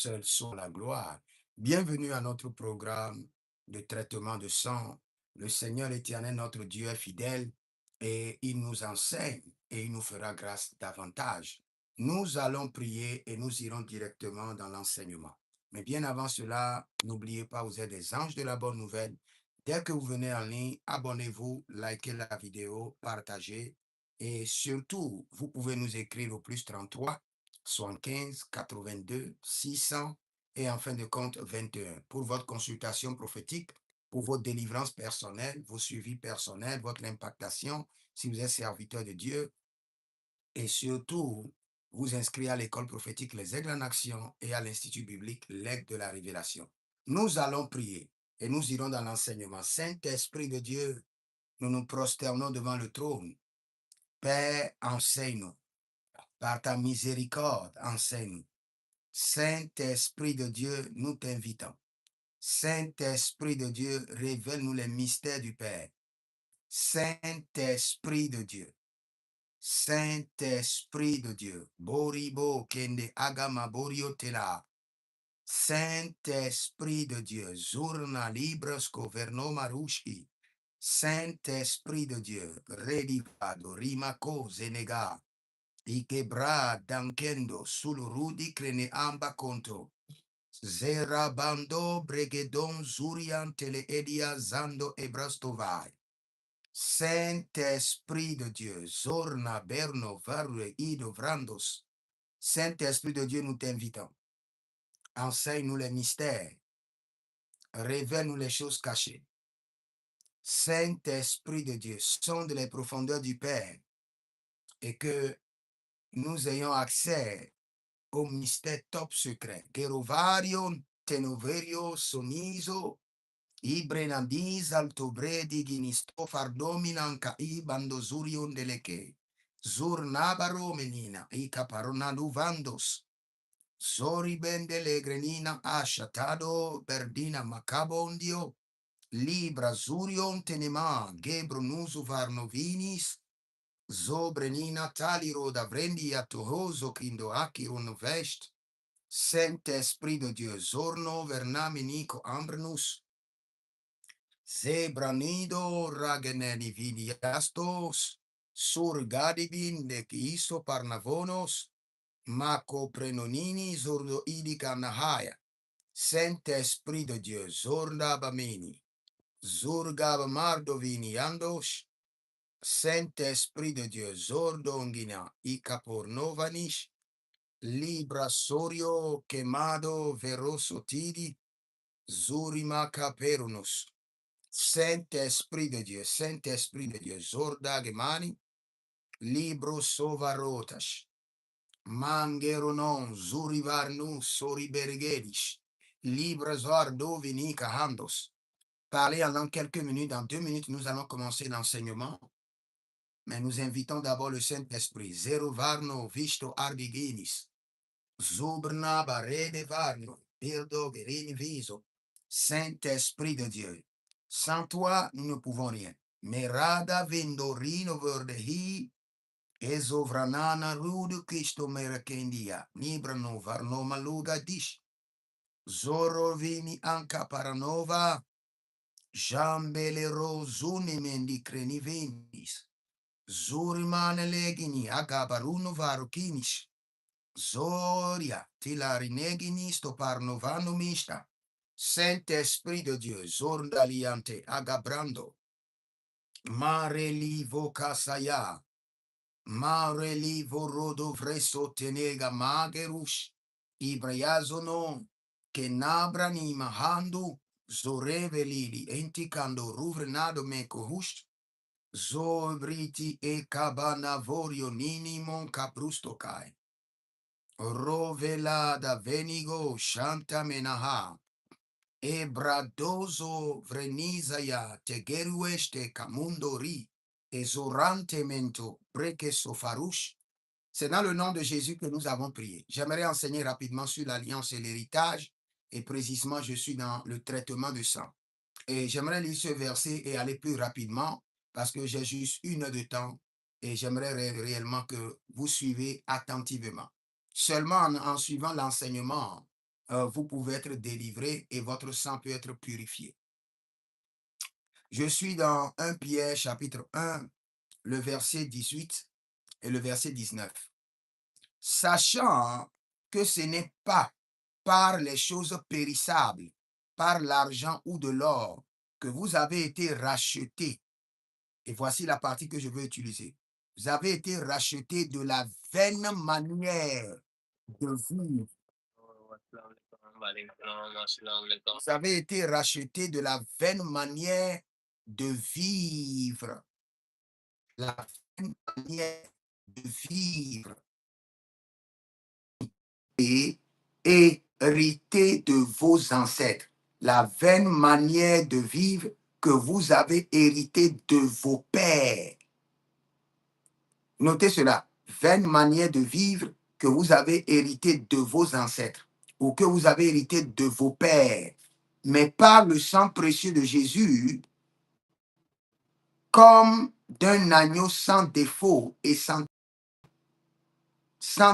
seul soit la gloire. Bienvenue à notre programme de traitement de sang. Le Seigneur éternel, notre Dieu est fidèle et il nous enseigne et il nous fera grâce davantage. Nous allons prier et nous irons directement dans l'enseignement. Mais bien avant cela, n'oubliez pas, vous êtes des anges de la bonne nouvelle. Dès que vous venez en ligne, abonnez-vous, likez la vidéo, partagez et surtout, vous pouvez nous écrire au plus 33 75 82 600 et en fin de compte 21 pour votre consultation prophétique, pour votre délivrance personnelle, vos suivis personnels, votre impactation, si vous êtes serviteur de Dieu, et surtout vous inscrire à l'école prophétique Les Aigles en Action et à l'Institut biblique L'Aigle de la Révélation. Nous allons prier et nous irons dans l'enseignement. Saint-Esprit de Dieu, nous nous prosternons devant le trône. Père, enseigne-nous. Par ta miséricorde, enseigne-nous. Saint-Esprit de Dieu, nous t'invitons. Saint-Esprit de Dieu, révèle-nous les mystères du Père. Saint-Esprit de Dieu. Saint-Esprit de Dieu. Boribo kende agama borio tela. Saint-Esprit de Dieu. Zurna libres governo marushi. Saint-Esprit de Dieu. Redivado rimako zenega. Ikebra dankendo sulurudi krene amba konto. Zerabando bregedon zurian tele edia zando ebrastovai. Saint-Esprit de Dieu, zorna berno varue ido vrandos. Saint-Esprit de Dieu, nous t'invitons. Enseigne-nous les mystères. Révèle-nous les choses cachées. Saint-Esprit de Dieu, sonde les profondeurs du Père et que nous ayons accès au mystère top secret. Gerovario, tenoverio, sonizo, ibrenandis altobredi ginistofardominan kai bandozurion deleke. Zurnabaro menina, icaparonaluvandos. Zori bendele grenina ashatado, berdina macabondio, libra zurion tenema, gebronusu varnovinis, zobrenina taliro da vrendi atohoso kindo akiron vest. Saint-Esprit de Dieu, zorno vernaminico ambrenus, zebranido rageneni viniastos, surgadibin de iso parnavonos, maco prenonini zordo idica nahaya. Saint-Esprit de Dieu, zorda bamini, zurgab mardovini andos, Saint-Esprit de Dieu, zordongina icapornovanish, libra sorio quemado veroso tidi, zurima caperunus. Saint-Esprit de Dieu, Saint-Esprit de Dieu, zorda gemani, libro sovarotas, mangeronon zurivarnu soribergedish, libra zardovinica handos. Parlez en quelques minutes, dans 2 minutes, nous allons commencer l'enseignement. Mais nous invitons d'abord le Saint-Esprit. Zero varno visto ardiginis. Zubrna barede varno. Birdo verini viso. Saint-Esprit de Dieu. Sans toi, nous ne pouvons rien. Merada vendorino verdehi. Ezovranana rudu Christo merakendia. Nibrano varno maluga dish. Zoro vini anca paranova. Jambele rozuni mendi creni venis. Zurimane legini agabaruno varukinish. Zoria tilarinegini stoparnovano mista. Saint-Esprit de Dieu, zordaliante agabrando. Marelivo kasaya. Marelivo rodo vreso tenega magerush. Ibrayazono kenabrani mahandu. Zorevelili enticando ruvrenado mekohush. Zobriti e cabana vorio ninimon caprustokai. Rovelada venigo shanta menaha. Ebradozo vrenizaya tegerueste camundori. Ezorante mento breke sofarouche. C'est dans le nom de Jésus que nous avons prié. J'aimerais enseigner rapidement sur l'alliance et l'héritage. Et précisément, je suis dans le traitement de sang. Et j'aimerais lire ce verset et aller plus rapidement parce que j'ai juste 1 heure de temps et j'aimerais réellement que vous suivez attentivement. Seulement en suivant l'enseignement, vous pouvez être délivré et votre sang peut être purifié. Je suis dans 1 Pierre chapitre 1, le verset 18 et le verset 19. Sachant que ce n'est pas par les choses périssables, par l'argent ou de l'or, que vous avez été rachetés. Et voici la partie que je veux utiliser. Vous avez été rachetés de la vaine manière de vivre. Vous avez été rachetés de la vaine manière de vivre. La vaine manière de vivre et hérité de vos ancêtres. La vaine manière de vivre que vous avez hérité de vos pères. Notez cela. Vaine manière de vivre que vous avez hérité de vos ancêtres ou que vous avez hérité de vos pères. Mais par le sang précieux de Jésus, comme d'un agneau sans défaut et sans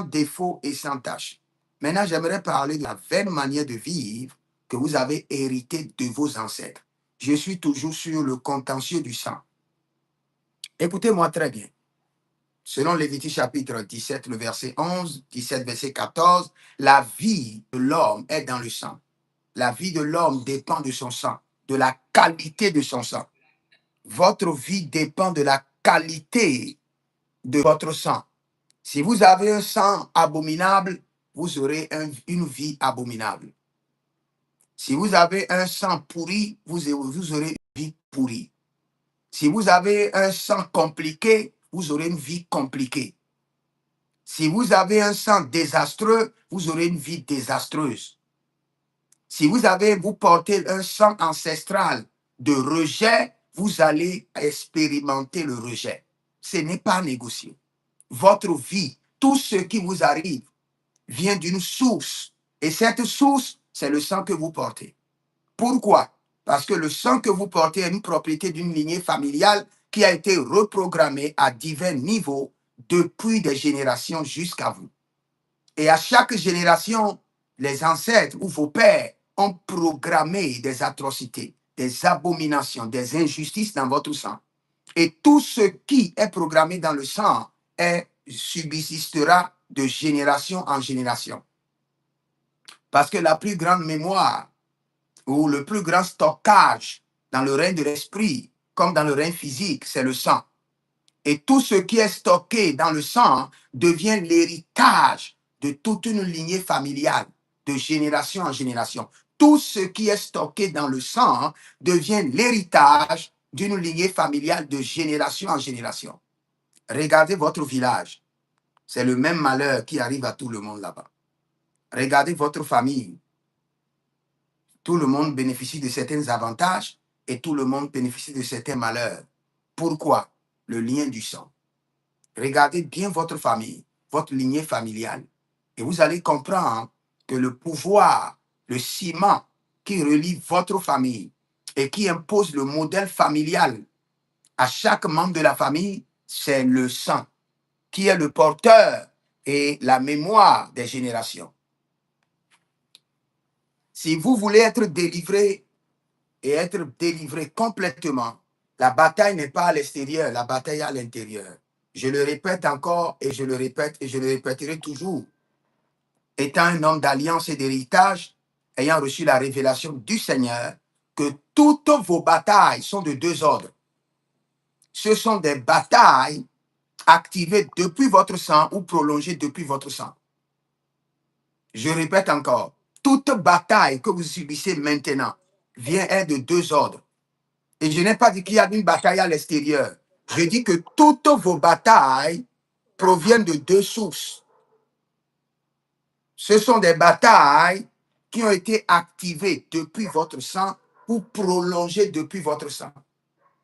défaut et sans tâche. Maintenant, j'aimerais parler de la vaine manière de vivre que vous avez hérité de vos ancêtres. Je suis toujours sur le contentieux du sang. Écoutez-moi très bien. Selon Lévitique chapitre 17, le verset 11, 17, verset 14, la vie de l'homme est dans le sang. La vie de l'homme dépend de son sang, de la qualité de son sang. Votre vie dépend de la qualité de votre sang. Si vous avez un sang abominable, vous aurez une vie abominable. Si vous avez un sang pourri, vous aurez une vie pourrie. Si vous avez un sang compliqué, vous aurez une vie compliquée. Si vous avez un sang désastreux, vous aurez une vie désastreuse. Si vous portez un sang ancestral de rejet, vous allez expérimenter le rejet. Ce n'est pas négocié. Votre vie, tout ce qui vous arrive, vient d'une source. Et cette source, c'est le sang que vous portez. Pourquoi? Parce que le sang que vous portez est une propriété d'une lignée familiale qui a été reprogrammée à divers niveaux depuis des générations jusqu'à vous. Et à chaque génération, les ancêtres ou vos pères ont programmé des atrocités, des abominations, des injustices dans votre sang. Et tout ce qui est programmé dans le sang subsistera de génération en génération. Parce que la plus grande mémoire ou le plus grand stockage dans le règne de l'esprit, comme dans le règne physique, c'est le sang. Et tout ce qui est stocké dans le sang devient l'héritage de toute une lignée familiale, de génération en génération. Tout ce qui est stocké dans le sang devient l'héritage d'une lignée familiale de génération en génération. Regardez votre village. C'est le même malheur qui arrive à tout le monde là-bas. Regardez votre famille. Tout le monde bénéficie de certains avantages et tout le monde bénéficie de certains malheurs. Pourquoi? Le lien du sang. Regardez bien votre famille, votre lignée familiale, et vous allez comprendre que le pouvoir, le ciment qui relie votre famille et qui impose le modèle familial à chaque membre de la famille, c'est le sang, qui est le porteur et la mémoire des générations. Si vous voulez être délivré et être délivré complètement, la bataille n'est pas à l'extérieur, la bataille est à l'intérieur. Je le répète encore et je le répète et je le répéterai toujours. Étant un homme d'alliance et d'héritage, ayant reçu la révélation du Seigneur, que toutes vos batailles sont de deux ordres. Ce sont des batailles activées depuis votre sang ou prolongées depuis votre sang. Je répète encore, toute bataille que vous subissez maintenant vient de deux ordres. Et je n'ai pas dit qu'il y a une bataille à l'extérieur. Je dis que toutes vos batailles proviennent de deux sources. Ce sont des batailles qui ont été activées depuis votre sang ou prolongées depuis votre sang.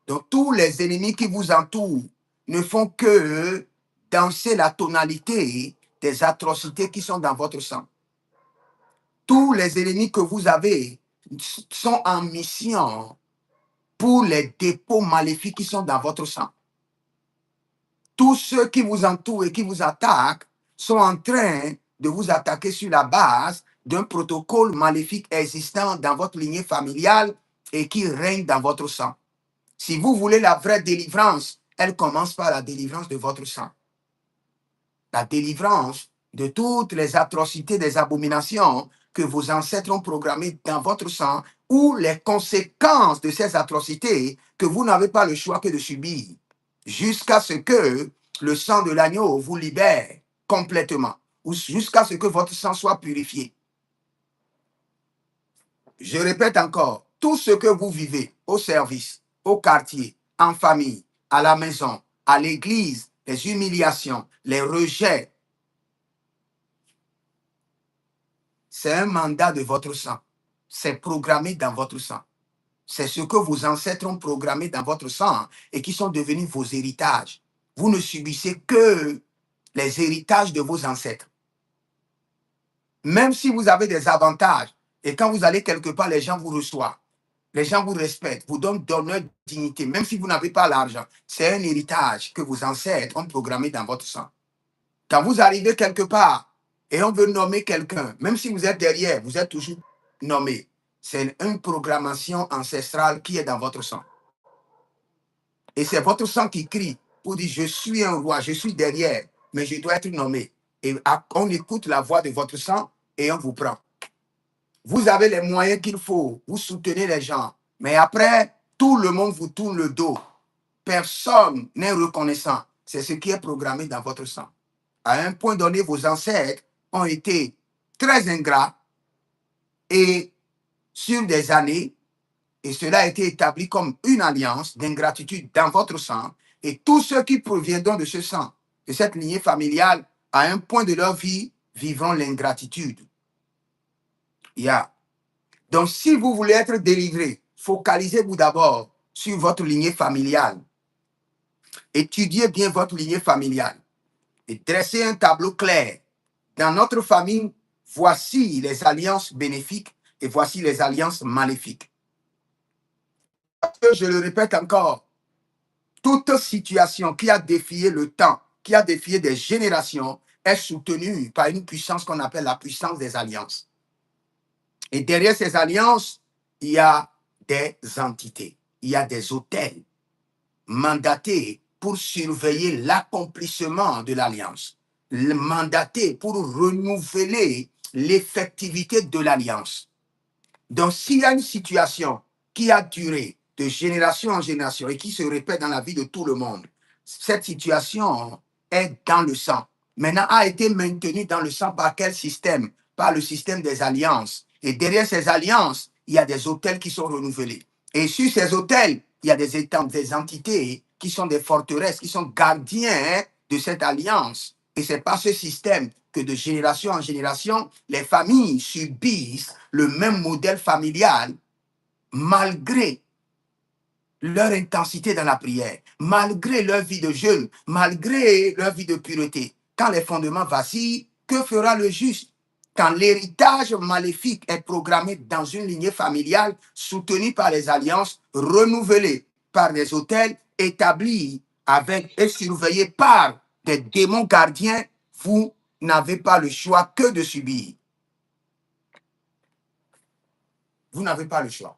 Donc tous les ennemis qui vous entourent ne font que danser la tonalité des atrocités qui sont dans votre sang. Tous les ennemis que vous avez sont en mission pour les dépôts maléfiques qui sont dans votre sang. Tous ceux qui vous entourent et qui vous attaquent sont en train de vous attaquer sur la base d'un protocole maléfique existant dans votre lignée familiale et qui règne dans votre sang. Si vous voulez la vraie délivrance, elle commence par la délivrance de votre sang. La délivrance de toutes les atrocités, des abominations que vos ancêtres ont programmées dans votre sang, ou les conséquences de ces atrocités que vous n'avez pas le choix que de subir, jusqu'à ce que le sang de l'agneau vous libère complètement, ou jusqu'à ce que votre sang soit purifié. Je répète encore, tout ce que vous vivez au service, au quartier, en famille, à la maison, à l'église, les humiliations, les rejets, c'est un mandat de votre sang. C'est programmé dans votre sang. C'est ce que vos ancêtres ont programmé dans votre sang et qui sont devenus vos héritages. Vous ne subissez que les héritages de vos ancêtres. Même si vous avez des avantages et quand vous allez quelque part, les gens vous reçoivent. Les gens vous respectent, vous donnent d'honneur, dignité, même si vous n'avez pas l'argent. C'est un héritage que vos ancêtres ont programmé dans votre sang. Quand vous arrivez quelque part et on veut nommer quelqu'un, même si vous êtes derrière, vous êtes toujours nommé. C'est une programmation ancestrale qui est dans votre sang. Et c'est votre sang qui crie pour dire, je suis un roi, je suis derrière, mais je dois être nommé. Et on écoute la voix de votre sang et on vous prend. Vous avez les moyens qu'il faut, vous soutenez les gens, mais après, tout le monde vous tourne le dos. Personne n'est reconnaissant. C'est ce qui est programmé dans votre sang. À un point donné, vos ancêtres ont été très ingrats et sur des années, et cela a été établi comme une alliance d'ingratitude dans votre sang, et tous ceux qui proviendront de ce sang, de cette lignée familiale, à un point de leur vie, vivront l'ingratitude. Donc, si vous voulez être délivré, focalisez-vous d'abord sur votre lignée familiale. Étudiez bien votre lignée familiale et dressez un tableau clair. Dans notre famille, voici les alliances bénéfiques et voici les alliances maléfiques. Parce que je le répète encore, toute situation qui a défié le temps, qui a défié des générations, est soutenue par une puissance qu'on appelle la puissance des alliances. Et derrière ces alliances, il y a des entités, il y a des autels mandatés pour surveiller l'accomplissement de l'alliance, mandatés pour renouveler l'effectivité de l'alliance. Donc, s'il y a une situation qui a duré de génération en génération et qui se répète dans la vie de tout le monde, cette situation est dans le sang. Maintenant, a été maintenue dans le sang par quel système? Par le système des alliances. Et derrière ces alliances, il y a des autels qui sont renouvelés. Et sur ces autels, il y a des entités qui sont des forteresses, qui sont gardiens de cette alliance. Et c'est par ce système que de génération en génération, les familles subissent le même modèle familial malgré leur intensité dans la prière, malgré leur vie de jeûne, malgré leur vie de pureté. Quand les fondements vacillent, que fera le juste? Quand l'héritage maléfique est programmé dans une lignée familiale soutenue par les alliances, renouvelée par des autels établis avec et surveillés par des démons gardiens, vous n'avez pas le choix que de subir. Vous n'avez pas le choix.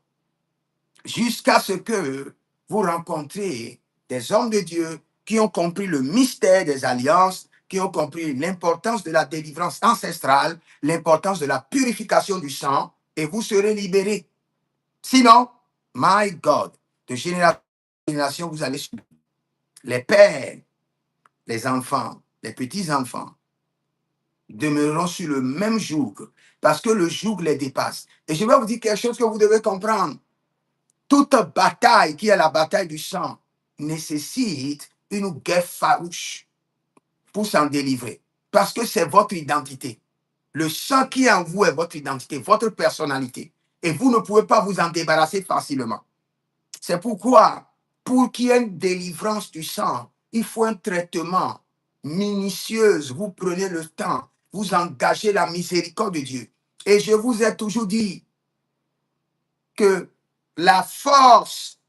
Jusqu'à ce que vous rencontrez des hommes de Dieu qui ont compris le mystère des alliances, qui ont compris l'importance de la délivrance ancestrale, l'importance de la purification du sang, et vous serez libérés. Sinon, my God, de génération en génération, vous allez subir. Les pères, les enfants, les petits-enfants demeureront sur le même joug parce que le joug les dépasse. Et je vais vous dire quelque chose que vous devez comprendre. Toute bataille qui est la bataille du sang nécessite une guerre farouche pour s'en délivrer. Parce que c'est votre identité. Le sang qui est en vous est votre identité, votre personnalité. Et vous ne pouvez pas vous en débarrasser facilement. C'est pourquoi, pour qu'il y ait une délivrance du sang, il faut un traitement minutieux. Vous prenez le temps, vous engagez la miséricorde de Dieu. Et je vous ai toujours dit que la force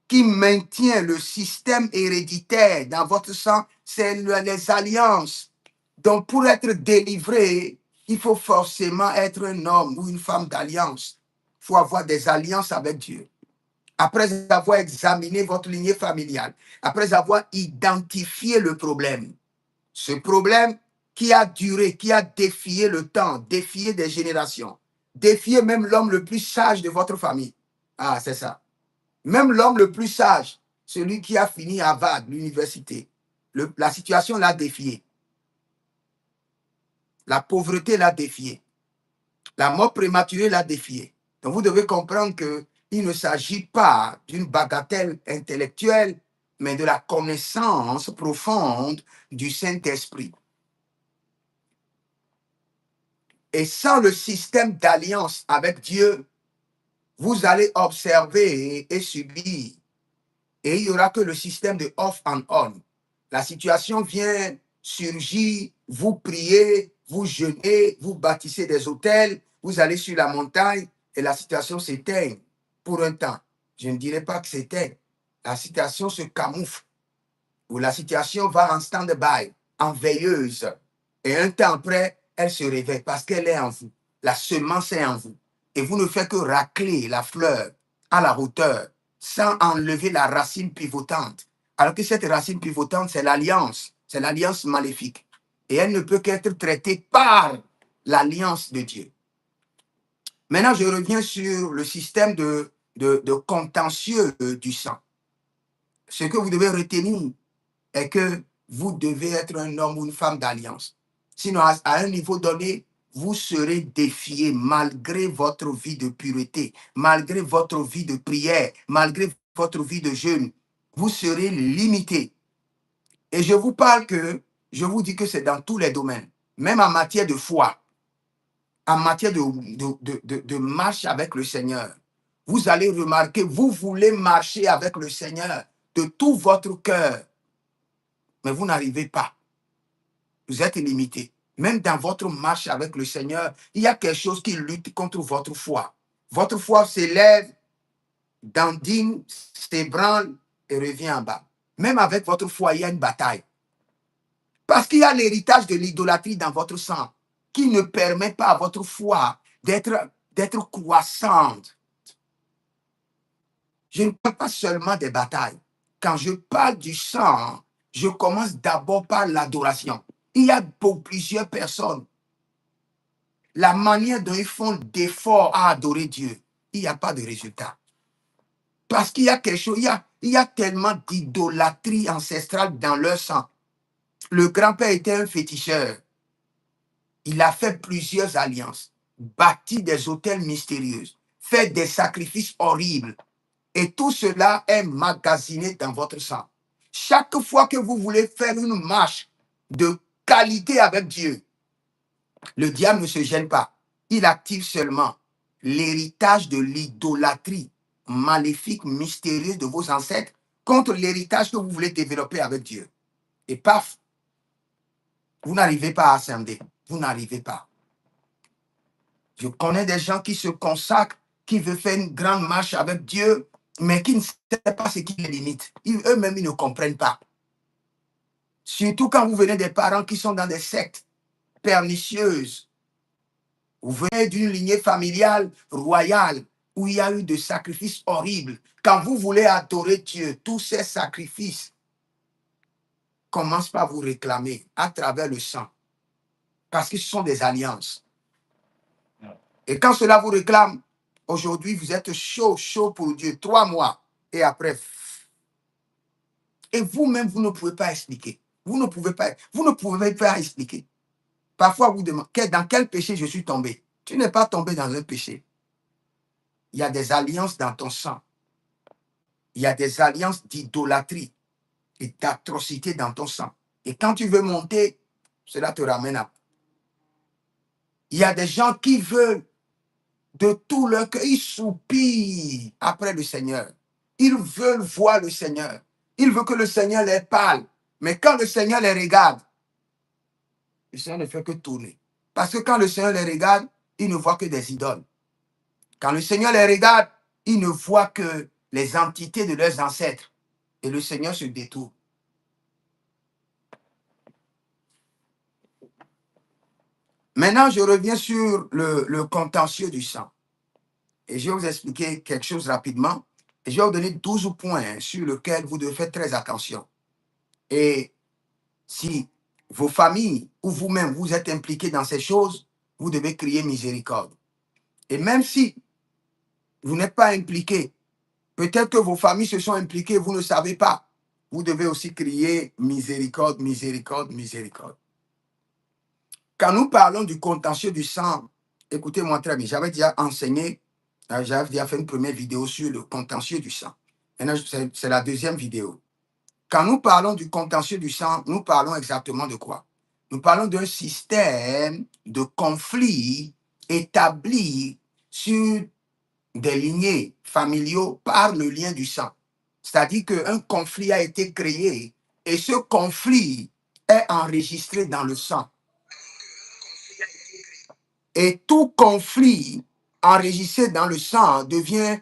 qui maintient le système héréditaire dans votre sang, c'est les alliances. Donc, pour être délivré, il faut forcément être un homme ou une femme d'alliance. Il faut avoir des alliances avec Dieu. Après avoir examiné votre lignée familiale, après avoir identifié le problème, ce problème qui a duré, qui a défié le temps, défié des générations, défié même l'homme le plus sage de votre famille. Ah, c'est ça. Même l'homme le plus sage, celui qui a fini à Harvard, l'université, la situation l'a défié. La pauvreté l'a défié. La mort prématurée l'a défié. Donc vous devez comprendre qu'il ne s'agit pas d'une bagatelle intellectuelle, mais de la connaissance profonde du Saint-Esprit. Et sans le système d'alliance avec Dieu, vous allez observer et subir. Et il n'y aura que le système de off and on. La situation vient surgir, vous priez, vous jeûnez, vous bâtissez des hôtels, vous allez sur la montagne et la situation s'éteint pour un temps. Je ne dirais pas que s'éteint. La situation se camoufle ou la situation va en stand-by, en veilleuse. Et un temps après, elle se réveille parce qu'elle est en vous. La semence est en vous. Et vous ne faites que racler la fleur à la hauteur sans enlever la racine pivotante. Alors que cette racine pivotante, c'est l'alliance maléfique. Et elle ne peut qu'être traitée par l'alliance de Dieu. Maintenant, je reviens sur le système de contentieux du sang. Ce que vous devez retenir est que vous devez être un homme ou une femme d'alliance. Sinon, à un niveau donné, vous serez défié malgré votre vie de pureté, malgré votre vie de prière, malgré votre vie de jeûne. Vous serez limité. Et je vous dis que c'est dans tous les domaines, même en matière de foi, en matière de marche avec le Seigneur. Vous allez remarquer, vous voulez marcher avec le Seigneur de tout votre cœur, mais vous n'arrivez pas. Vous êtes limité. Même dans votre marche avec le Seigneur, il y a quelque chose qui lutte contre votre foi. Votre foi s'élève, dandine, s'ébranle et revient en bas. Même avec votre foi, il y a une bataille. Parce qu'il y a l'héritage de l'idolâtrie dans votre sang qui ne permet pas à votre foi d'être croissante. Je ne parle pas seulement des batailles. Quand je parle du sang, je commence d'abord par l'adoration. Il y a pour plusieurs personnes, la manière dont ils font d'efforts à adorer Dieu, il n'y a pas de résultat. Parce qu'il y a quelque chose, il y a tellement d'idolâtrie ancestrale dans leur sang. Le grand-père était un féticheur. Il a fait plusieurs alliances, bâti des hôtels mystérieux, fait des sacrifices horribles. Et tout cela est magasiné dans votre sang. Chaque fois que vous voulez faire une marche de qualité avec Dieu, le diable ne se gêne pas. Il active seulement l'héritage de l'idolâtrie maléfique, mystérieuse de vos ancêtres contre l'héritage que vous voulez développer avec Dieu. Et paf, vous n'arrivez pas à ascender. Vous n'arrivez pas. Je connais des gens qui se consacrent, qui veulent faire une grande marche avec Dieu, mais qui ne savent pas ce qui les limite. Eux-mêmes, ils ne comprennent pas. Surtout quand vous venez des parents qui sont dans des sectes pernicieuses. Vous venez d'une lignée familiale royale où il y a eu des sacrifices horribles. Quand vous voulez adorer Dieu, tous ces sacrifices commencent par vous réclamer à travers le sang. Parce que ce sont des alliances. Et quand cela vous réclame, aujourd'hui, vous êtes chaud pour Dieu, 3 mois. Et après, et vous-même, vous ne pouvez pas expliquer. Vous ne pouvez pas expliquer. Parfois, vous demandez, dans quel péché je suis tombé? Tu n'es pas tombé dans un péché. Il y a des alliances dans ton sang. Il y a des alliances d'idolâtrie et d'atrocité dans ton sang. Et quand tu veux monter, cela te ramène à... Il y a des gens qui veulent de tout leur cœur, ils soupirent après le Seigneur. Ils veulent voir le Seigneur. Ils veulent que le Seigneur les parle. Mais quand le Seigneur les regarde, le Seigneur ne fait que tourner. Parce que quand le Seigneur les regarde, il ne voit que des idoles. Quand le Seigneur les regarde, il ne voit que les entités de leurs ancêtres. Et le Seigneur se détourne. Maintenant, je reviens sur le contentieux du sang. Et je vais vous expliquer quelque chose rapidement. Et je vais vous donner 12 points sur lesquels vous devez faire très attention. Et si vos familles ou vous-même vous êtes impliqués dans ces choses, vous devez crier miséricorde. Et même si vous n'êtes pas impliqué, peut-être que vos familles se sont impliquées, vous ne savez pas. Vous devez aussi crier miséricorde, miséricorde, miséricorde. Quand nous parlons du contentieux du sang, écoutez-moi très bien, j'avais déjà enseigné, j'avais déjà fait une première vidéo sur le contentieux du sang. Maintenant, c'est la deuxième vidéo. Quand nous parlons du contentieux du sang, nous parlons exactement de quoi? Nous parlons d'un système de conflit établi sur des lignées familiaux par le lien du sang. C'est-à-dire qu'un conflit a été créé et ce conflit est enregistré dans le sang. Et tout conflit enregistré dans le sang devient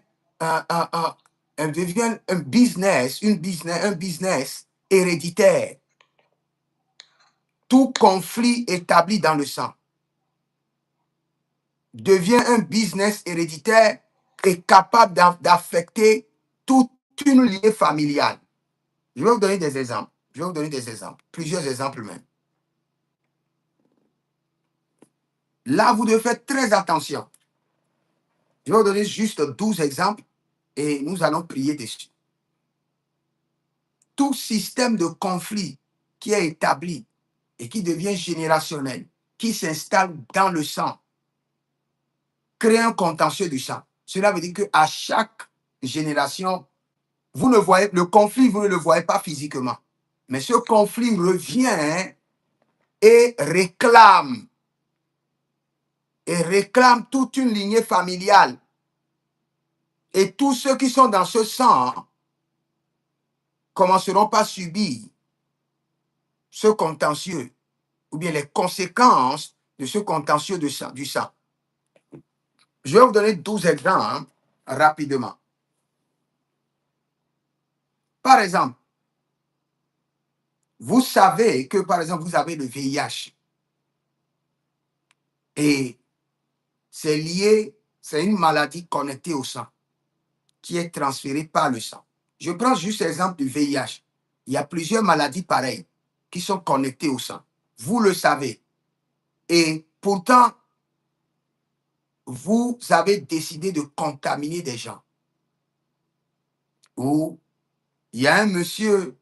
devient un business, un business héréditaire. Tout conflit établi dans le sang devient un business héréditaire et capable d'affecter toute une lignée familiale. Je vais vous donner des exemples. Je vais vous donner des exemples. Plusieurs exemples même. Là, vous devez faire très attention. Je vais vous donner juste 12 exemples et nous allons prier dessus. Tout système de conflit qui est établi et qui devient générationnel, qui s'installe dans le sang, crée un contentieux du sang. Cela veut dire qu'à chaque génération, vous ne voyez le conflit, vous ne le voyez pas physiquement. Mais ce conflit revient et réclame toute une lignée familiale. Et tous ceux qui sont dans ce sang commenceront par subir ce contentieux ou bien les conséquences de ce contentieux du sang. Je vais vous donner 12 exemples rapidement. Par exemple, vous savez que, par exemple, vous avez le VIH et c'est lié, c'est une maladie connectée au sang qui est transférée par le sang. Je prends juste l'exemple du VIH. Il y a plusieurs maladies pareilles qui sont connectées au sang. Vous le savez. Et pourtant, vous avez décidé de contaminer des gens. Ou il y a un monsieur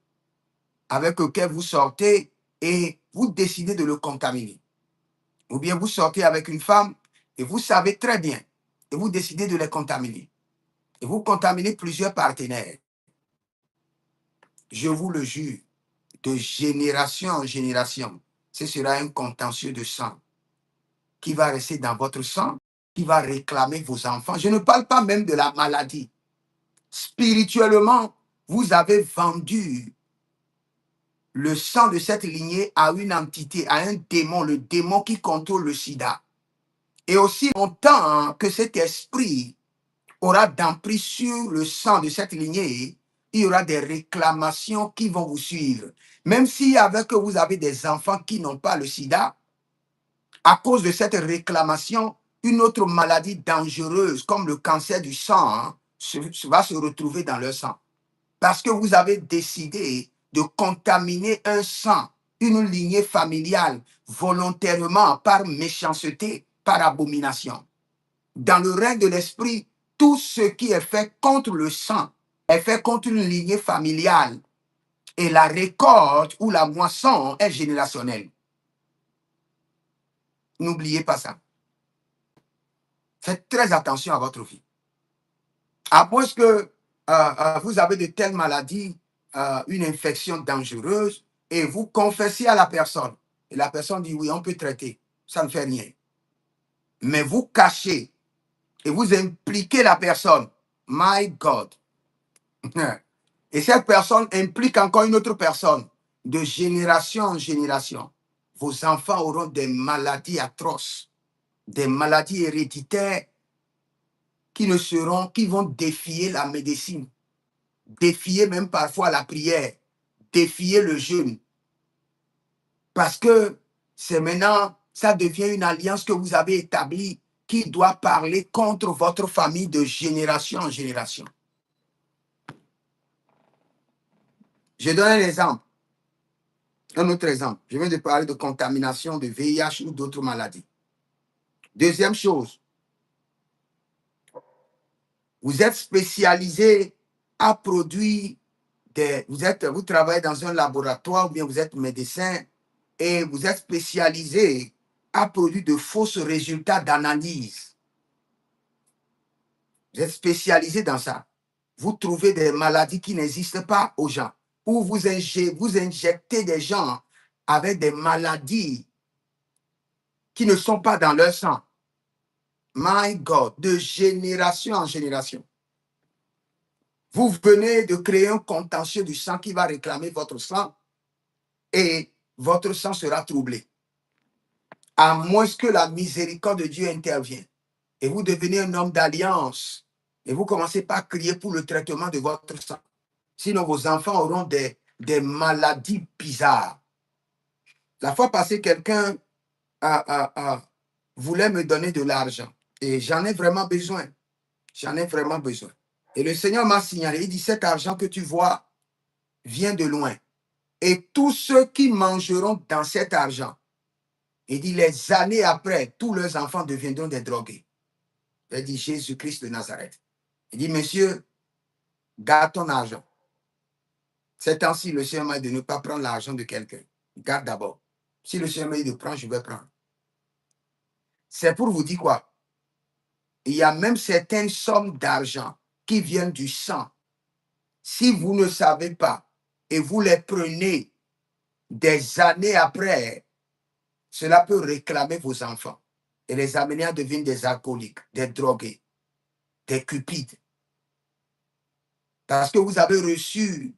avec lequel vous sortez et vous décidez de le contaminer. Ou bien vous sortez avec une femme et vous savez très bien et vous décidez de les contaminer. Et vous contaminez plusieurs partenaires. Je vous le jure, de génération en génération, ce sera un contentieux de sang qui va rester dans votre sang, qui va réclamer vos enfants. Je ne parle pas même de la maladie. Spirituellement, vous avez vendu le sang de cette lignée à une entité, à un démon, le démon qui contrôle le sida. Et aussi longtemps que cet esprit aura d'emprise sur le sang de cette lignée, il y aura des réclamations qui vont vous suivre. Même si avec eux, vous avez des enfants qui n'ont pas le sida, à cause de cette réclamation, une autre maladie dangereuse comme le cancer du sang va se retrouver dans leur sang. Parce que vous avez décidé de contaminer un sang, une lignée familiale, volontairement, par méchanceté, par abomination. Dans le règne de l'esprit, tout ce qui est fait contre le sang est fait contre une lignée familiale. Et la récolte ou la moisson est générationnelle. N'oubliez pas ça. Faites très attention à votre vie. À moins que vous avez de telles maladies, une infection dangereuse, et vous confessez à la personne. Et la personne dit oui, on peut traiter, ça ne fait rien. Mais vous cachez et vous impliquez la personne. My God. Et cette personne implique encore une autre personne. De génération en génération, vos enfants auront des maladies atroces, des maladies héréditaires qui vont défier la médecine, défier même parfois la prière, défier le jeûne. Parce que c'est maintenant ça devient une alliance que vous avez établie qui doit parler contre votre famille de génération en génération. Je donne un exemple. Un autre exemple. Je viens de parler de contamination de VIH ou d'autres maladies. Deuxième chose, vous êtes spécialisé à produire vous travaillez dans un laboratoire ou bien vous êtes médecin et vous êtes spécialisé à produire de fausses résultats d'analyse. Vous êtes spécialisé dans ça. Vous trouvez des maladies qui n'existent pas aux gens. Ou vous injectez des gens avec des maladies qui ne sont pas dans leur sang. My God, de génération en génération. Vous venez de créer un contentieux du sang qui va réclamer votre sang et votre sang sera troublé. À moins que la miséricorde de Dieu intervienne. Et vous devenez un homme d'alliance. Et vous commencez par crier pour le traitement de votre sang. Sinon, vos enfants auront des maladies bizarres. La fois passée, quelqu'un voulait me donner de l'argent. Et j'en ai vraiment besoin. J'en ai vraiment besoin. Et le Seigneur m'a signalé, il dit, cet argent que tu vois vient de loin. Et tous ceux qui mangeront dans cet argent, il dit, les années après, tous leurs enfants deviendront des drogués. Il dit, Jésus-Christ de Nazareth. Il dit, monsieur, garde ton argent. Ces temps-ci, le Seigneur m'a dit de ne pas prendre l'argent de quelqu'un. Garde d'abord. Si le Seigneur m'a dit de prendre, je vais prendre. C'est pour vous dire quoi? Il y a même certaines sommes d'argent qui viennent du sang. Si vous ne savez pas et vous les prenez des années après, cela peut réclamer vos enfants et les amener à devenir des alcooliques, des drogués, des cupides. Parce que vous avez reçu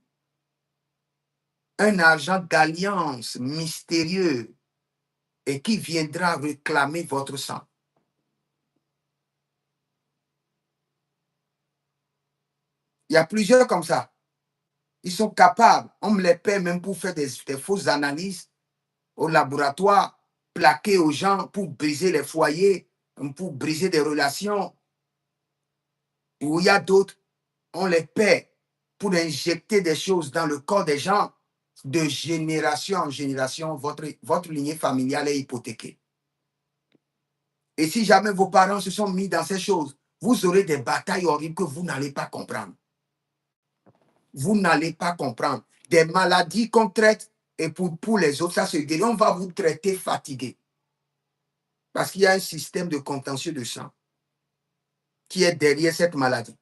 un argent d'alliance mystérieux et qui viendra réclamer votre sang. Il y a plusieurs comme ça. Ils sont capables, on me les paie même pour faire des fausses analyses au laboratoire, plaquer aux gens pour briser les foyers, pour briser des relations. Ou il y a d'autres, on les paie pour injecter des choses dans le corps des gens. De génération en génération, votre lignée familiale est hypothéquée. Et si jamais vos parents se sont mis dans ces choses, vous aurez des batailles horribles que vous n'allez pas comprendre. Vous n'allez pas comprendre. Des maladies qu'on traite et pour les autres, ça se guérit. On va vous traiter fatigué. Parce qu'il y a un système de contentieux de sang qui est derrière cette maladie.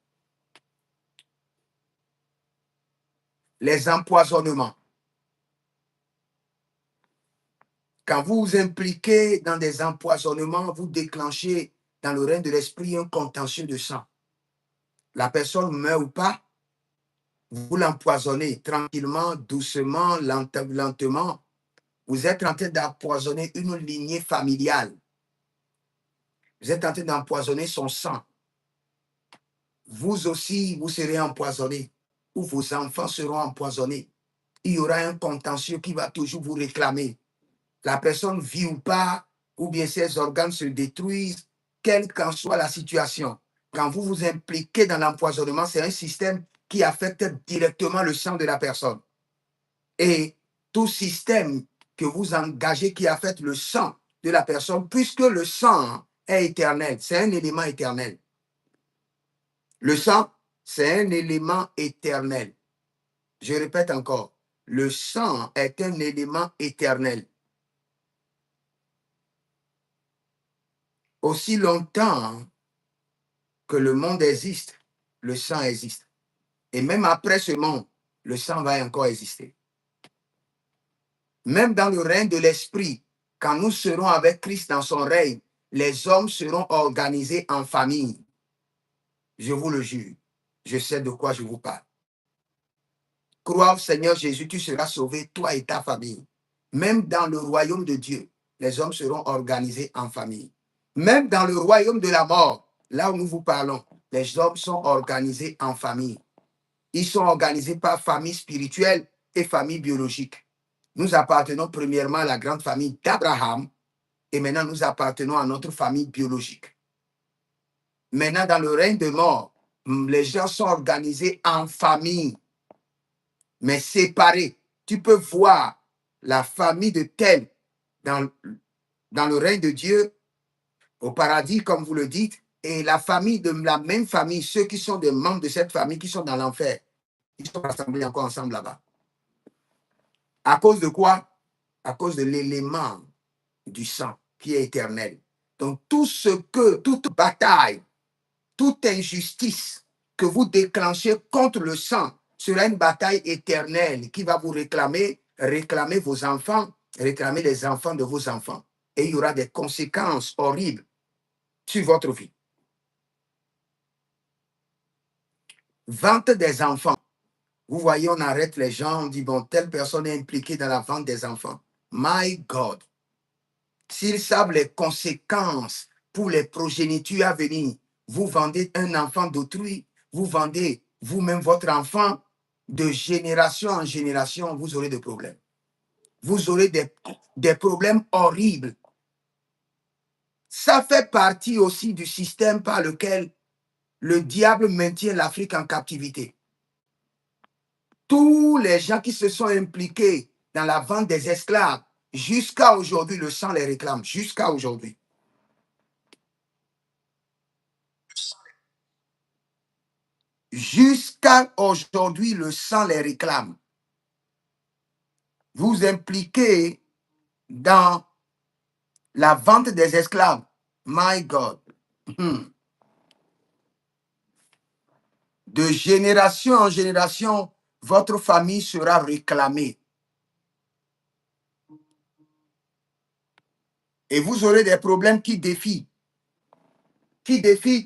Les empoisonnements. Quand vous vous impliquez dans des empoisonnements, vous déclenchez dans le règne de l'esprit un contentieux de sang. La personne meurt ou pas, vous l'empoisonnez tranquillement, doucement, lentement. Vous êtes en train d'empoisonner une lignée familiale. Vous êtes en train d'empoisonner son sang. Vous aussi, vous serez empoisonné ou vos enfants seront empoisonnés. Il y aura un contentieux qui va toujours vous réclamer. La personne vit ou pas, ou bien ses organes se détruisent, quelle qu'en soit la situation. Quand vous vous impliquez dans l'empoisonnement, c'est un système qui affecte directement le sang de la personne. Et tout système que vous engagez qui affecte le sang de la personne, puisque le sang est éternel, c'est un élément éternel. Le sang, c'est un élément éternel. Je répète encore, le sang est un élément éternel. Aussi longtemps que le monde existe, le sang existe. Et même après ce monde, le sang va encore exister. Même dans le règne de l'esprit, quand nous serons avec Christ dans son règne, les hommes seront organisés en famille. Je vous le jure, je sais de quoi je vous parle. Crois au Seigneur Jésus, tu seras sauvé, toi et ta famille. Même dans le royaume de Dieu, les hommes seront organisés en famille. Même dans le royaume de la mort, là où nous vous parlons, les hommes sont organisés en famille. Ils sont organisés par famille spirituelle et famille biologique. Nous appartenons premièrement à la grande famille d'Abraham Et maintenant, nous appartenons à notre famille biologique. Maintenant, dans le règne de mort, les gens sont organisés en famille, mais séparés. Tu peux voir la famille de tel dans le règne de Dieu, au paradis, comme vous le dites, et la famille de la même famille, ceux qui sont des membres de cette famille qui sont dans l'enfer, ils sont rassemblés encore ensemble là-bas. À cause de quoi? À cause de l'élément du sang qui est éternel. Donc, toute bataille, toute injustice que vous déclenchez contre le sang sera une bataille éternelle qui va vous réclamer vos enfants, réclamer les enfants de vos enfants. Et il y aura des conséquences horribles sur votre vie. Vente des enfants. Vous voyez, on arrête les gens, on dit, bon, telle personne est impliquée dans la vente des enfants. My God. S'ils savent les conséquences pour les progénitures à venir, vous vendez un enfant d'autrui, vous vendez vous-même votre enfant, de génération en génération, vous aurez des problèmes. Vous aurez des problèmes horribles. Ça fait partie aussi du système par lequel le diable maintient l'Afrique en captivité. Tous les gens qui se sont impliqués dans la vente des esclaves, jusqu'à aujourd'hui, le sang les réclame, jusqu'à aujourd'hui. Jusqu'à aujourd'hui, le sang les réclame. Vous impliquez dans la vente des esclaves. My God. De génération en génération, votre famille sera réclamée. Et vous aurez des problèmes qui défient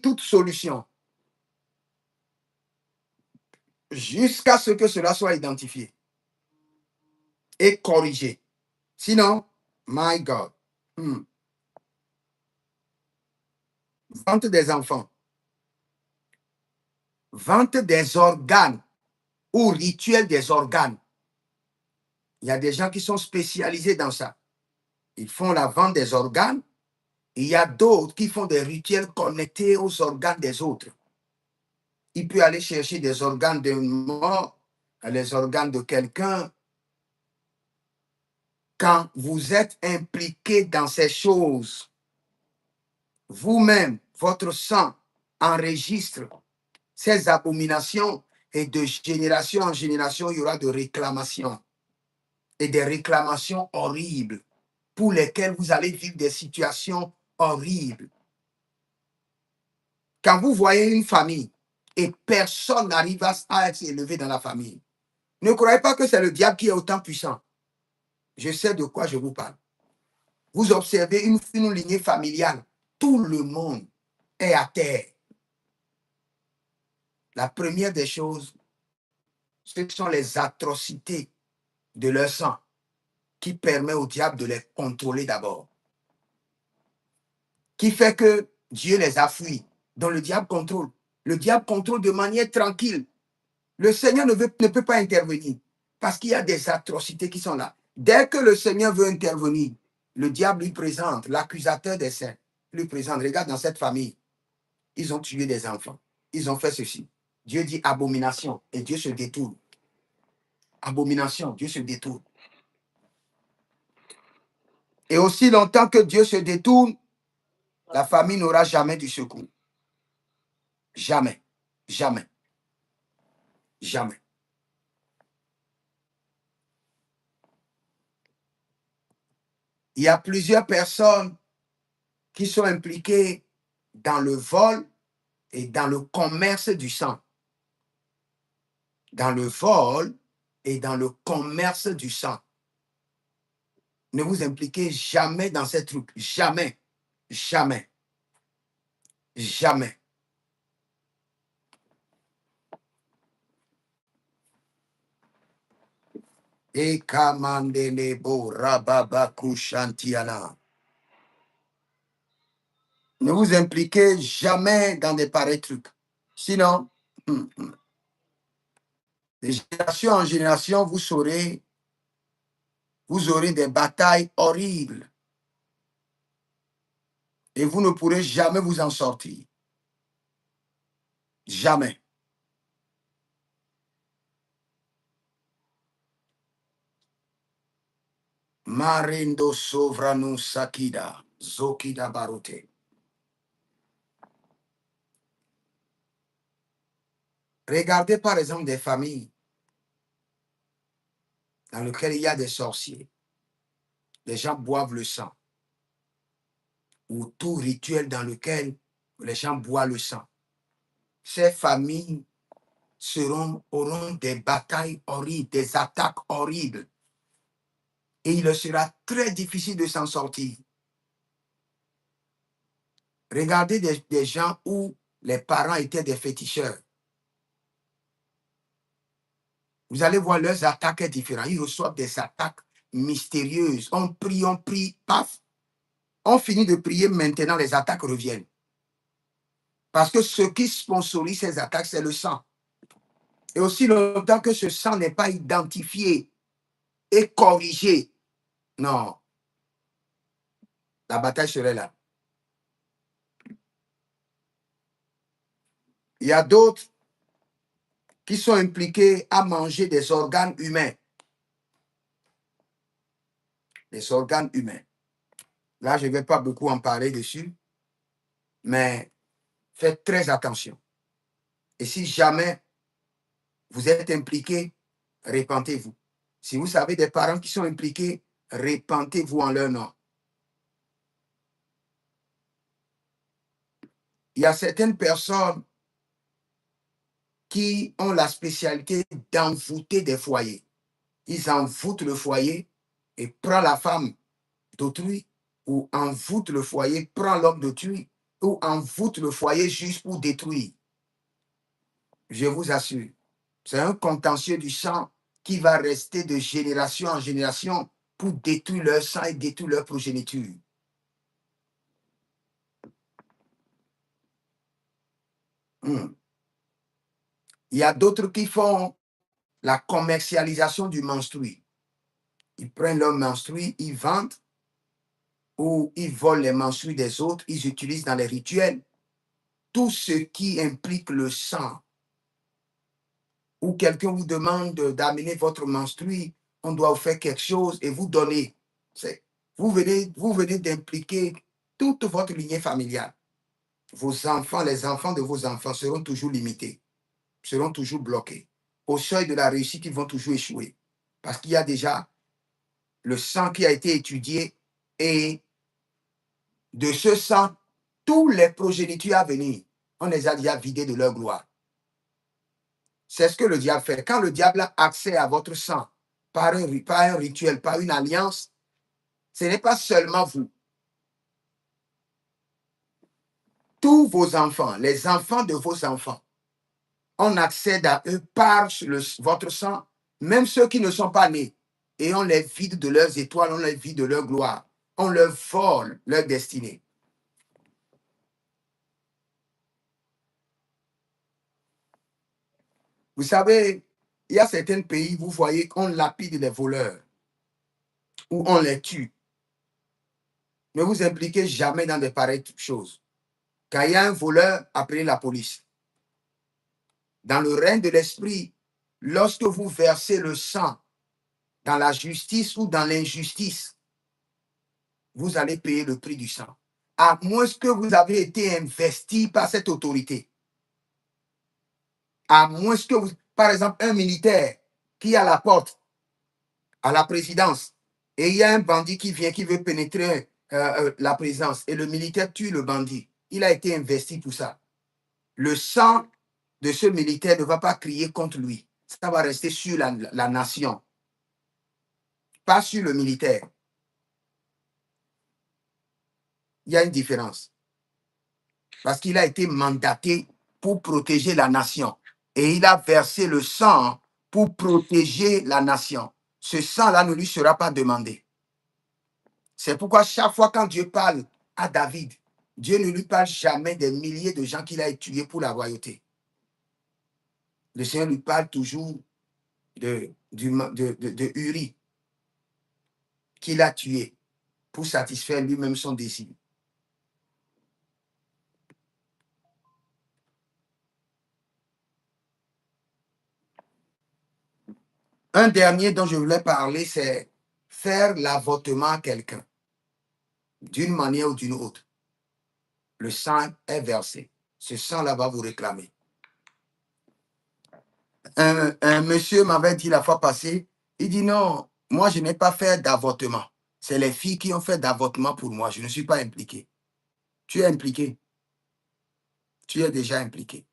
toute solution. Jusqu'à ce que cela soit identifié et corrigé. Sinon, my God. Vente des enfants. Vente des organes ou rituel des organes. Il y a des gens qui sont spécialisés dans ça. Ils font la vente des organes. Il y a d'autres qui font des rituels connectés aux organes des autres. Il peut aller chercher des organes de mort, les organes de quelqu'un. Quand vous êtes impliqué dans ces choses, vous-même, votre sang enregistre ces abominations et de génération en génération, il y aura de réclamations et des réclamations horribles pour lesquelles vous allez vivre des situations horribles. Quand vous voyez une famille et personne n'arrive à être élevé dans la famille, ne croyez pas que c'est le diable qui est autant puissant. Je sais de quoi je vous parle. Vous observez une lignée familiale, tout le monde est à terre. La première des choses, ce sont les atrocités de leur sang qui permet au diable de les contrôler d'abord. Qui fait que Dieu les a fuis, dont le diable contrôle. Le diable contrôle de manière tranquille. Le Seigneur ne peut pas intervenir parce qu'il y a des atrocités qui sont là. Dès que le Seigneur veut intervenir, le diable lui présente, l'accusateur des saints, lui présente, regarde dans cette famille, ils ont tué des enfants, ils ont fait ceci. Dieu dit abomination et Dieu se détourne. Abomination, Dieu se détourne. Et aussi longtemps que Dieu se détourne, la famille n'aura jamais du secours. Jamais. Jamais. Jamais. Il y a plusieurs personnes qui sont impliquées dans le vol et dans le commerce du sang. Dans le vol et dans le commerce du sang. Ne vous impliquez jamais dans ces trucs. Jamais. Jamais. Jamais. Et kamandelebo rababaku shantiana. Ne vous impliquez jamais dans des pareils trucs. Sinon, de génération en génération, vous aurez des batailles horribles. Et vous ne pourrez jamais vous en sortir. Jamais. Marindo sovranu sakida. Zokida barote. Regardez par exemple des familles dans lesquelles il y a des sorciers. Les gens boivent le sang. Ou tout rituel dans lequel les gens boivent le sang. Ces familles auront des batailles horribles, des attaques horribles. Et il leur sera très difficile de s'en sortir. Regardez des gens où les parents étaient des féticheurs. Vous allez voir, leurs attaques sont différentes. Ils reçoivent des attaques mystérieuses. On prie, paf. On finit de prier, maintenant les attaques reviennent. Parce que ce qui sponsorise ces attaques, c'est le sang. Et aussi longtemps que ce sang n'est pas identifié et corrigé, non, la bataille serait là. Il y a d'autres qui sont impliqués à manger des organes humains. Des organes humains. Là, je ne vais pas beaucoup en parler dessus, mais faites très attention. Et si jamais vous êtes impliqué, répentez-vous. Si vous savez des parents qui sont impliqués, répentez-vous en leur nom. Il y a certaines personnes qui ont la spécialité d'envoûter des foyers. Ils envoûtent le foyer et prennent la femme d'autrui, ou envoûtent le foyer, prend l'homme d'autrui, ou envoûtent le foyer juste pour détruire. Je vous assure, c'est un contentieux du sang qui va rester de génération en génération pour détruire leur sang et détruire leur progéniture. Il y a d'autres qui font la commercialisation du menstru. Ils prennent leur menstru, ils vendent ou ils volent les menstrues des autres, ils utilisent dans les rituels tout ce qui implique le sang. Ou quelqu'un vous demande d'amener votre menstru, on doit vous faire quelque chose et vous donnez. Vous venez d'impliquer toute votre lignée familiale. Vos enfants, les enfants de vos enfants seront toujours limités, seront toujours bloqués. Au seuil de la réussite, ils vont toujours échouer. Parce qu'il y a déjà le sang qui a été étudié et de ce sang, tous les progénitures à venir, on les a déjà vidés de leur gloire. C'est ce que le diable fait. Quand le diable a accès à votre sang par un rituel, par une alliance, ce n'est pas seulement vous. Tous vos enfants, les enfants de vos enfants, on accède à eux par votre sang, même ceux qui ne sont pas nés. Et on les vide de leurs étoiles, on les vide de leur gloire. On leur vole leur destinée. Vous savez, il y a certains pays, vous voyez qu'on lapide les voleurs ou on les tue. Ne vous impliquez jamais dans de pareilles choses. Quand il y a un voleur, appelez la police. Dans le règne de l'esprit, lorsque vous versez le sang dans la justice ou dans l'injustice, vous allez payer le prix du sang. À moins que vous avez été investi par cette autorité. À moins que vous, par exemple, un militaire qui est à la porte, à la présidence, et il y a un bandit qui vient, qui veut pénétrer la présidence, et le militaire tue le bandit. Il a été investi pour ça. Le sang de ce militaire ne va pas crier contre lui. Ça va rester sur la nation, pas sur le militaire. Il y a une différence. Parce qu'il a été mandaté pour protéger la nation. Et il a versé le sang pour protéger la nation. Ce sang-là ne lui sera pas demandé. C'est pourquoi chaque fois quand Dieu parle à David, Dieu ne lui parle jamais des milliers de gens qu'il a tués pour la royauté. Le Seigneur lui parle toujours de Uri, qu'il a tué pour satisfaire lui-même son désir. Un dernier dont je voulais parler, c'est faire l'avortement à quelqu'un, d'une manière ou d'une autre. Le sang est versé. Ce sang-là va vous réclamer. Un monsieur m'avait dit la fois passée, il dit non, moi je n'ai pas fait d'avortement. C'est les filles qui ont fait d'avortement pour moi. Je ne suis pas impliqué. Tu es impliqué. Tu es déjà impliqué.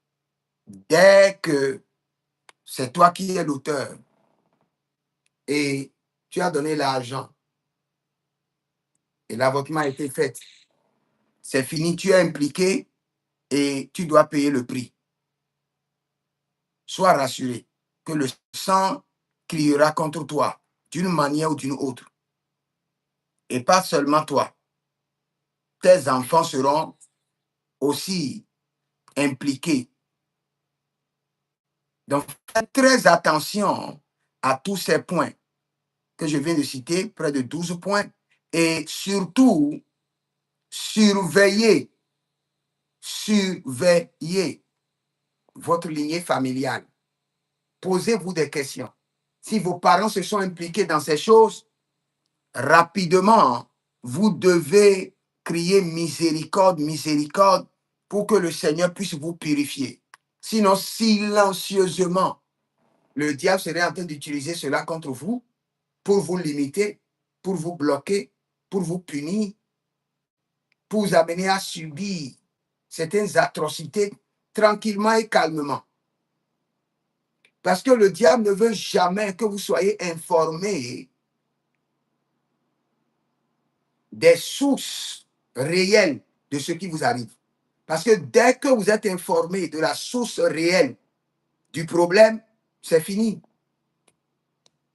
Dès que c'est toi qui es l'auteur et tu as donné l'argent et l'avortement a été fait, c'est fini, tu es impliqué et tu dois payer le prix. Sois rassuré que le sang criera contre toi d'une manière ou d'une autre. Et pas seulement toi. Tes enfants seront aussi impliqués. Donc, faites très attention à tous ces points que je viens de citer, près de 12 points, et surtout, surveillez, surveillez votre lignée familiale. Posez-vous des questions. Si vos parents se sont impliqués dans ces choses, rapidement, vous devez crier miséricorde, miséricorde, pour que le Seigneur puisse vous purifier. Sinon, silencieusement, le diable serait en train d'utiliser cela contre vous pour vous limiter, pour vous bloquer, pour vous punir, pour vous amener à subir certaines atrocités tranquillement et calmement. Parce que le diable ne veut jamais que vous soyez informés des sources réelles de ce qui vous arrive. Parce que dès que vous êtes informé de la source réelle du problème, c'est fini.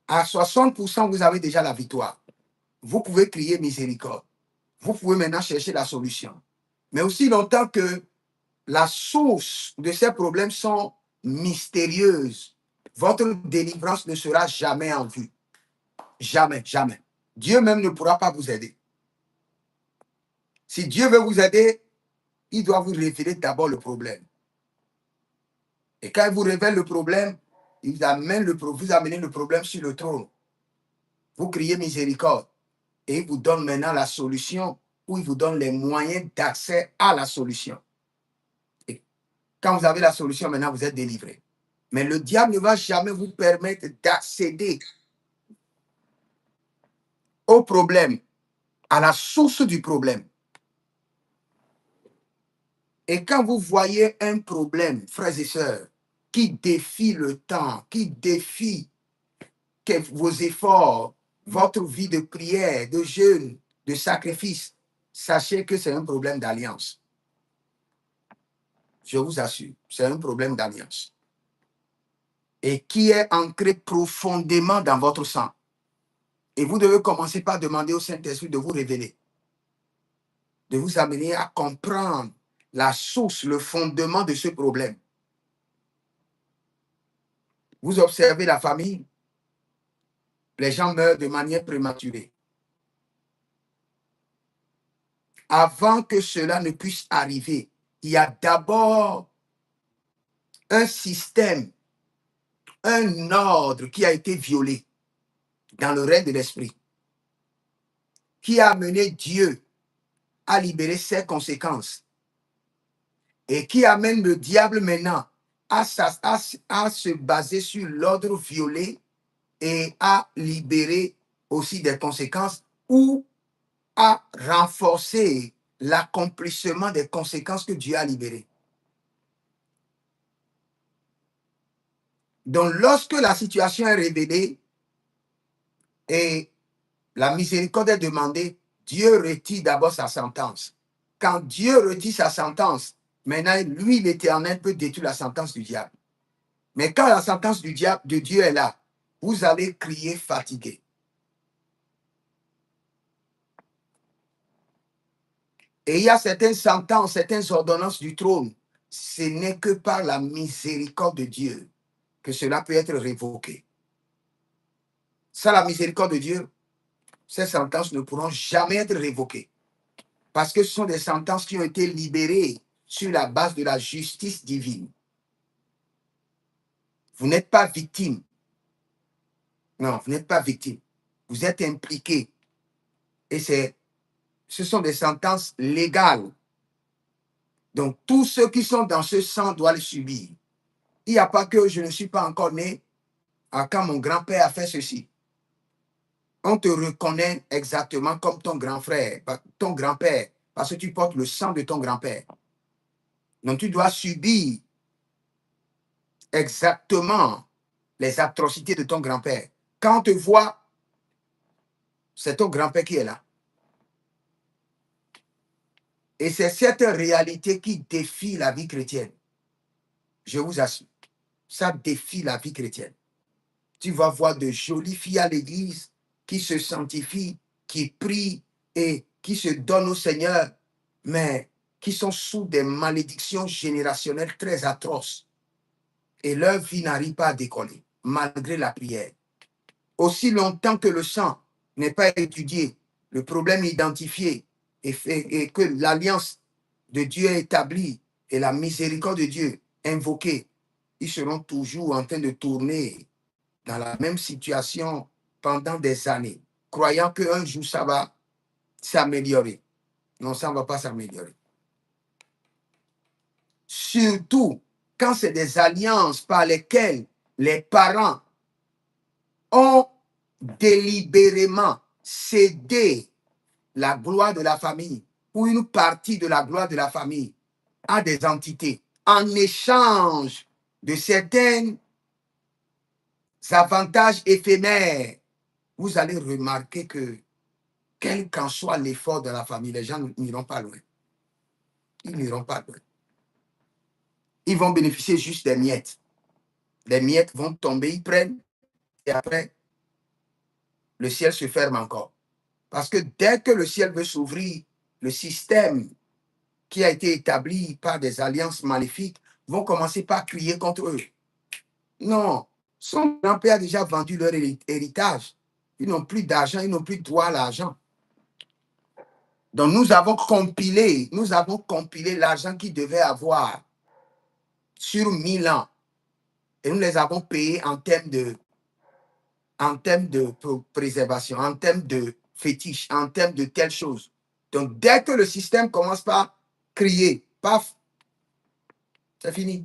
À 60%, vous avez déjà la victoire. Vous pouvez crier miséricorde. Vous pouvez maintenant chercher la solution. Mais aussi longtemps que la source de ces problèmes sont mystérieuses, votre délivrance ne sera jamais en vue. Jamais, jamais. Dieu même ne pourra pas vous aider. Si Dieu veut vous aider, il doit vous révéler d'abord le problème. Et quand il vous révèle le problème, il vous amène vous amenez le problème sur le trône. Vous criez miséricorde. Et il vous donne maintenant la solution, ou il vous donne les moyens d'accès à la solution. Et quand vous avez la solution, maintenant, vous êtes délivré. Mais le diable ne va jamais vous permettre d'accéder au problème, à la source du problème. Et quand vous voyez un problème, frères et sœurs, qui défie le temps, qui défie vos efforts, votre vie de prière, de jeûne, de sacrifice, sachez que c'est un problème d'alliance. Je vous assure, c'est un problème d'alliance. Et qui est ancré profondément dans votre sang. Et vous devez commencer par demander au Saint-Esprit de vous révéler, de vous amener à comprendre la source, le fondement de ce problème. Vous observez la famille, les gens meurent de manière prématurée. Avant que cela ne puisse arriver, il y a d'abord un système, un ordre qui a été violé dans le règne de l'esprit, qui a amené Dieu à libérer ses conséquences et qui amène le diable maintenant à se baser sur l'ordre violé et à libérer aussi des conséquences ou à renforcer l'accomplissement des conséquences que Dieu a libérées. Donc, lorsque la situation est révélée et la miséricorde est demandée, Dieu retire d'abord sa sentence. Quand Dieu retire sa sentence, maintenant, lui, l'Éternel, peut détruire la sentence du diable. Mais quand la sentence du diable, de Dieu est là, vous allez crier fatigué. Et il y a certaines sentences, certaines ordonnances du trône. Ce n'est que par la miséricorde de Dieu que cela peut être révoqué. Sans la miséricorde de Dieu, ces sentences ne pourront jamais être révoquées. Parce que ce sont des sentences qui ont été libérées sur la base de la justice divine. Vous n'êtes pas victime. Non, vous n'êtes pas victime. Vous êtes impliqué. Et ce sont des sentences légales. Donc, tous ceux qui sont dans ce sang doivent le subir. Il n'y a pas que je ne suis pas encore né quand mon grand-père a fait ceci. On te reconnaît exactement comme ton grand frère, ton grand-père, parce que tu portes le sang de ton grand-père. Donc, tu dois subir exactement les atrocités de ton grand-père. Quand on te voit, c'est ton grand-père qui est là. Et c'est cette réalité qui défie la vie chrétienne. Je vous assure, ça défie la vie chrétienne. Tu vas voir de jolies filles à l'église qui se sanctifient, qui prient et qui se donnent au Seigneur, mais qui sont sous des malédictions générationnelles très atroces. Et leur vie n'arrive pas à décoller, malgré la prière. Aussi longtemps que le sang n'est pas étudié, le problème identifié et que l'alliance de Dieu est établie et la miséricorde de Dieu invoquée, ils seront toujours en train de tourner dans la même situation pendant des années, croyant qu'un jour ça va s'améliorer. Non, ça ne va pas s'améliorer. Surtout quand c'est des alliances par lesquelles les parents ont délibérément cédé la gloire de la famille ou une partie de la gloire de la famille à des entités en échange de certains avantages éphémères. Vous allez remarquer que quel qu'en soit l'effort de la famille, les gens n'iront pas loin. Ils n'iront pas loin. Ils vont bénéficier juste des miettes. Les miettes vont tomber, ils prennent, et après, le ciel se ferme encore. Parce que dès que le ciel veut s'ouvrir, le système qui a été établi par des alliances maléfiques vont commencer par crier contre eux. Non, son grand-père a déjà vendu leur héritage. Ils n'ont plus d'argent, ils n'ont plus droit à l'argent. Donc nous avons compilé l'argent qu'ils devaient avoir sur 1000 ans. Et nous les avons payés en termes de préservation, en termes de fétiche, en termes de telle chose. Donc, dès que le système commence par crier, paf, c'est fini.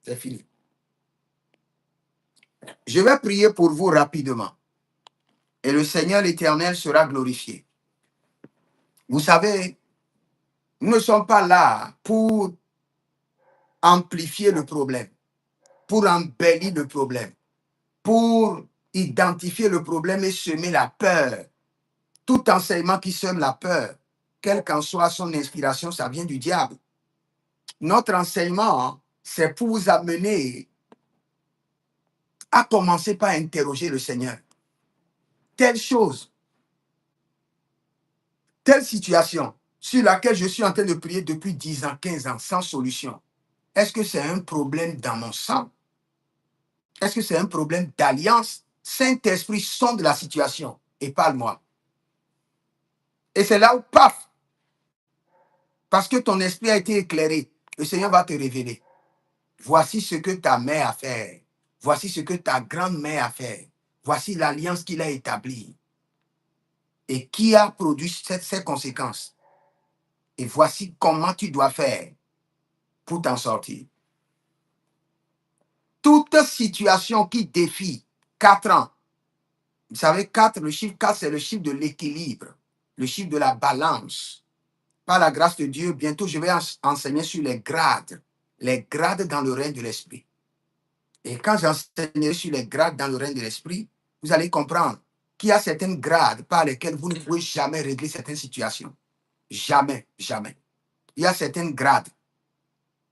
C'est fini. Je vais prier pour vous rapidement. Et le Seigneur l'Éternel sera glorifié. Vous savez, nous ne sommes pas là pour amplifier le problème, pour embellir le problème, pour identifier le problème et semer la peur. Tout enseignement qui sème la peur, quelle qu'en soit son inspiration, ça vient du diable. Notre enseignement, c'est pour vous amener à commencer par interroger le Seigneur. Telle chose, telle situation sur laquelle je suis en train de prier depuis 10 ans, 15 ans, sans solution. Est-ce que c'est un problème dans mon sang? Est-ce que c'est un problème d'alliance? Saint-Esprit sonde la situation et parle-moi. Et c'est là où, paf, parce que ton esprit a été éclairé, le Seigneur va te révéler. Voici ce que ta mère a fait. Voici ce que ta grand-mère a fait. Voici l'alliance qu'il a établie. Et qui a produit ces conséquences. Et voici comment tu dois faire pour t'en sortir. Toute situation qui défie 4 ans. Vous savez, 4, le chiffre 4, c'est le chiffre de l'équilibre, le chiffre de la balance. Par la grâce de Dieu, bientôt je vais enseigner sur les grades dans le règne de l'esprit. Et quand j'enseignerai sur les grades dans le règne de l'esprit, vous allez comprendre qu'il y a certains grades par lesquels vous ne pouvez jamais régler certaines situations. Jamais, jamais. Il y a certains grades.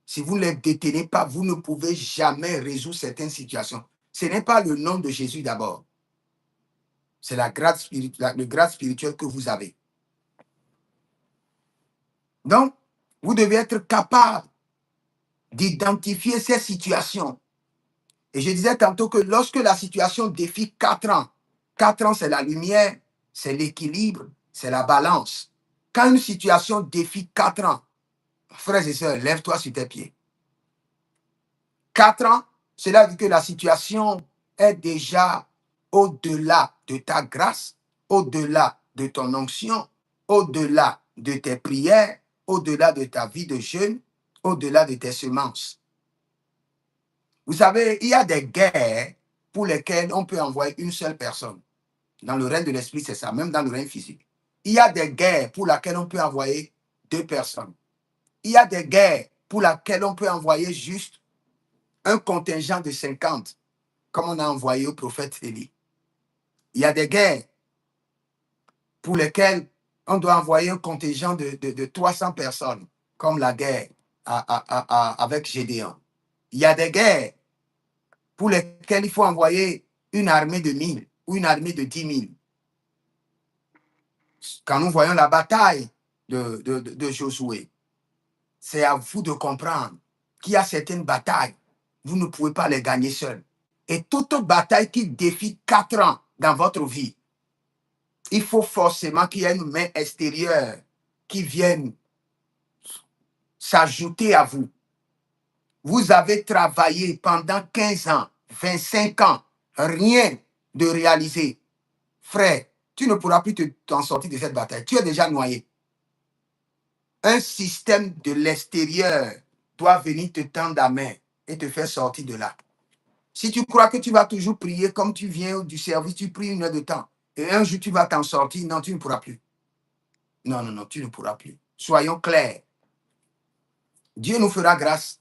Si vous ne les détenez pas, vous ne pouvez jamais résoudre certaines situations. Ce n'est pas le nom de Jésus d'abord. C'est le grade spirituel que vous avez. Donc, vous devez être capable d'identifier ces situations. Et je disais tantôt que lorsque la situation défie 4 ans, 4 ans, c'est la lumière, c'est l'équilibre, c'est la balance. Quand une situation défie 4 ans, frères et sœurs, lève-toi sur tes pieds. 4 ans, cela veut dire que la situation est déjà au-delà de ta grâce, au-delà de ton onction, au-delà de tes prières, au-delà de ta vie de jeûne, au-delà de tes semences. Vous savez, il y a des guerres pour lesquelles on peut envoyer une seule personne. Dans le règne de l'esprit, c'est ça, même dans le règne physique. Il y a des guerres pour lesquelles on peut envoyer 2 personnes. Il y a des guerres pour lesquelles on peut envoyer juste un contingent de 50, comme on a envoyé au prophète Élie. Il y a des guerres pour lesquelles on doit envoyer un contingent de 300 personnes, comme la guerre avec Gédéon. Il y a des guerres pour lesquelles il faut envoyer une armée de 1000 ou une armée de 10 000. Quand nous voyons la bataille de Josué, c'est à vous de comprendre qu'il y a certaines batailles, vous ne pouvez pas les gagner seul. Et toute bataille qui défie 4 ans dans votre vie, il faut forcément qu'il y ait une main extérieure qui vienne s'ajouter à vous. Vous avez travaillé pendant 15 ans, 25 ans, rien de réalisé. Frère, tu ne pourras plus t'en sortir de cette bataille. Tu es déjà noyé. Un système de l'extérieur doit venir te tendre la main et te faire sortir de là. Si tu crois que tu vas toujours prier comme tu viens du service, tu pries 1 heure de temps, et un jour tu vas t'en sortir, non, tu ne pourras plus. Non, non, non, tu ne pourras plus. Soyons clairs. Dieu nous fera grâce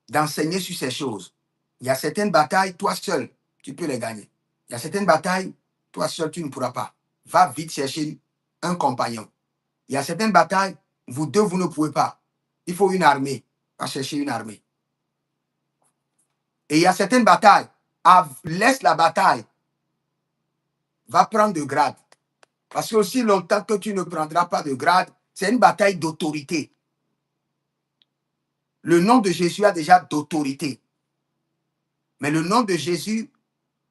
d'enseigner sur ces choses. Il y a certaines batailles, toi seul, tu peux les gagner. Il y a certaines batailles, toi seul, tu ne pourras pas. Va vite chercher un compagnon. Il y a certaines batailles, vous deux, vous ne pouvez pas. Il faut une armée. Va chercher une armée. Et il y a certaines batailles, laisse la bataille. Va prendre de grade. Parce que aussi longtemps que tu ne prendras pas de grade, c'est une bataille d'autorité. Le nom de Jésus a déjà d'autorité. Mais le nom de Jésus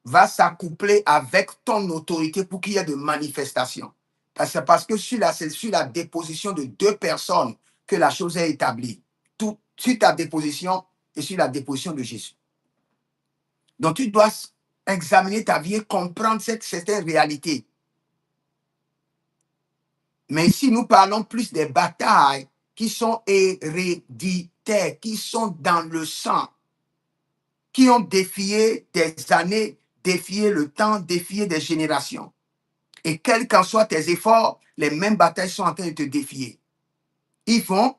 va s'accoupler avec ton autorité pour qu'il y ait de manifestation. Parce que c'est sur la déposition de 2 personnes que la chose est établie. Tout sur ta déposition et sur la déposition de Jésus. Donc tu dois examiner ta vie et comprendre certaines réalités. Mais ici, nous parlons plus des batailles qui sont héréditaires, qui sont dans le sang, qui ont défié des années, défié le temps, défié des générations. Et quels qu'en soient tes efforts, les mêmes batailles sont en train de te défier. Ils vont,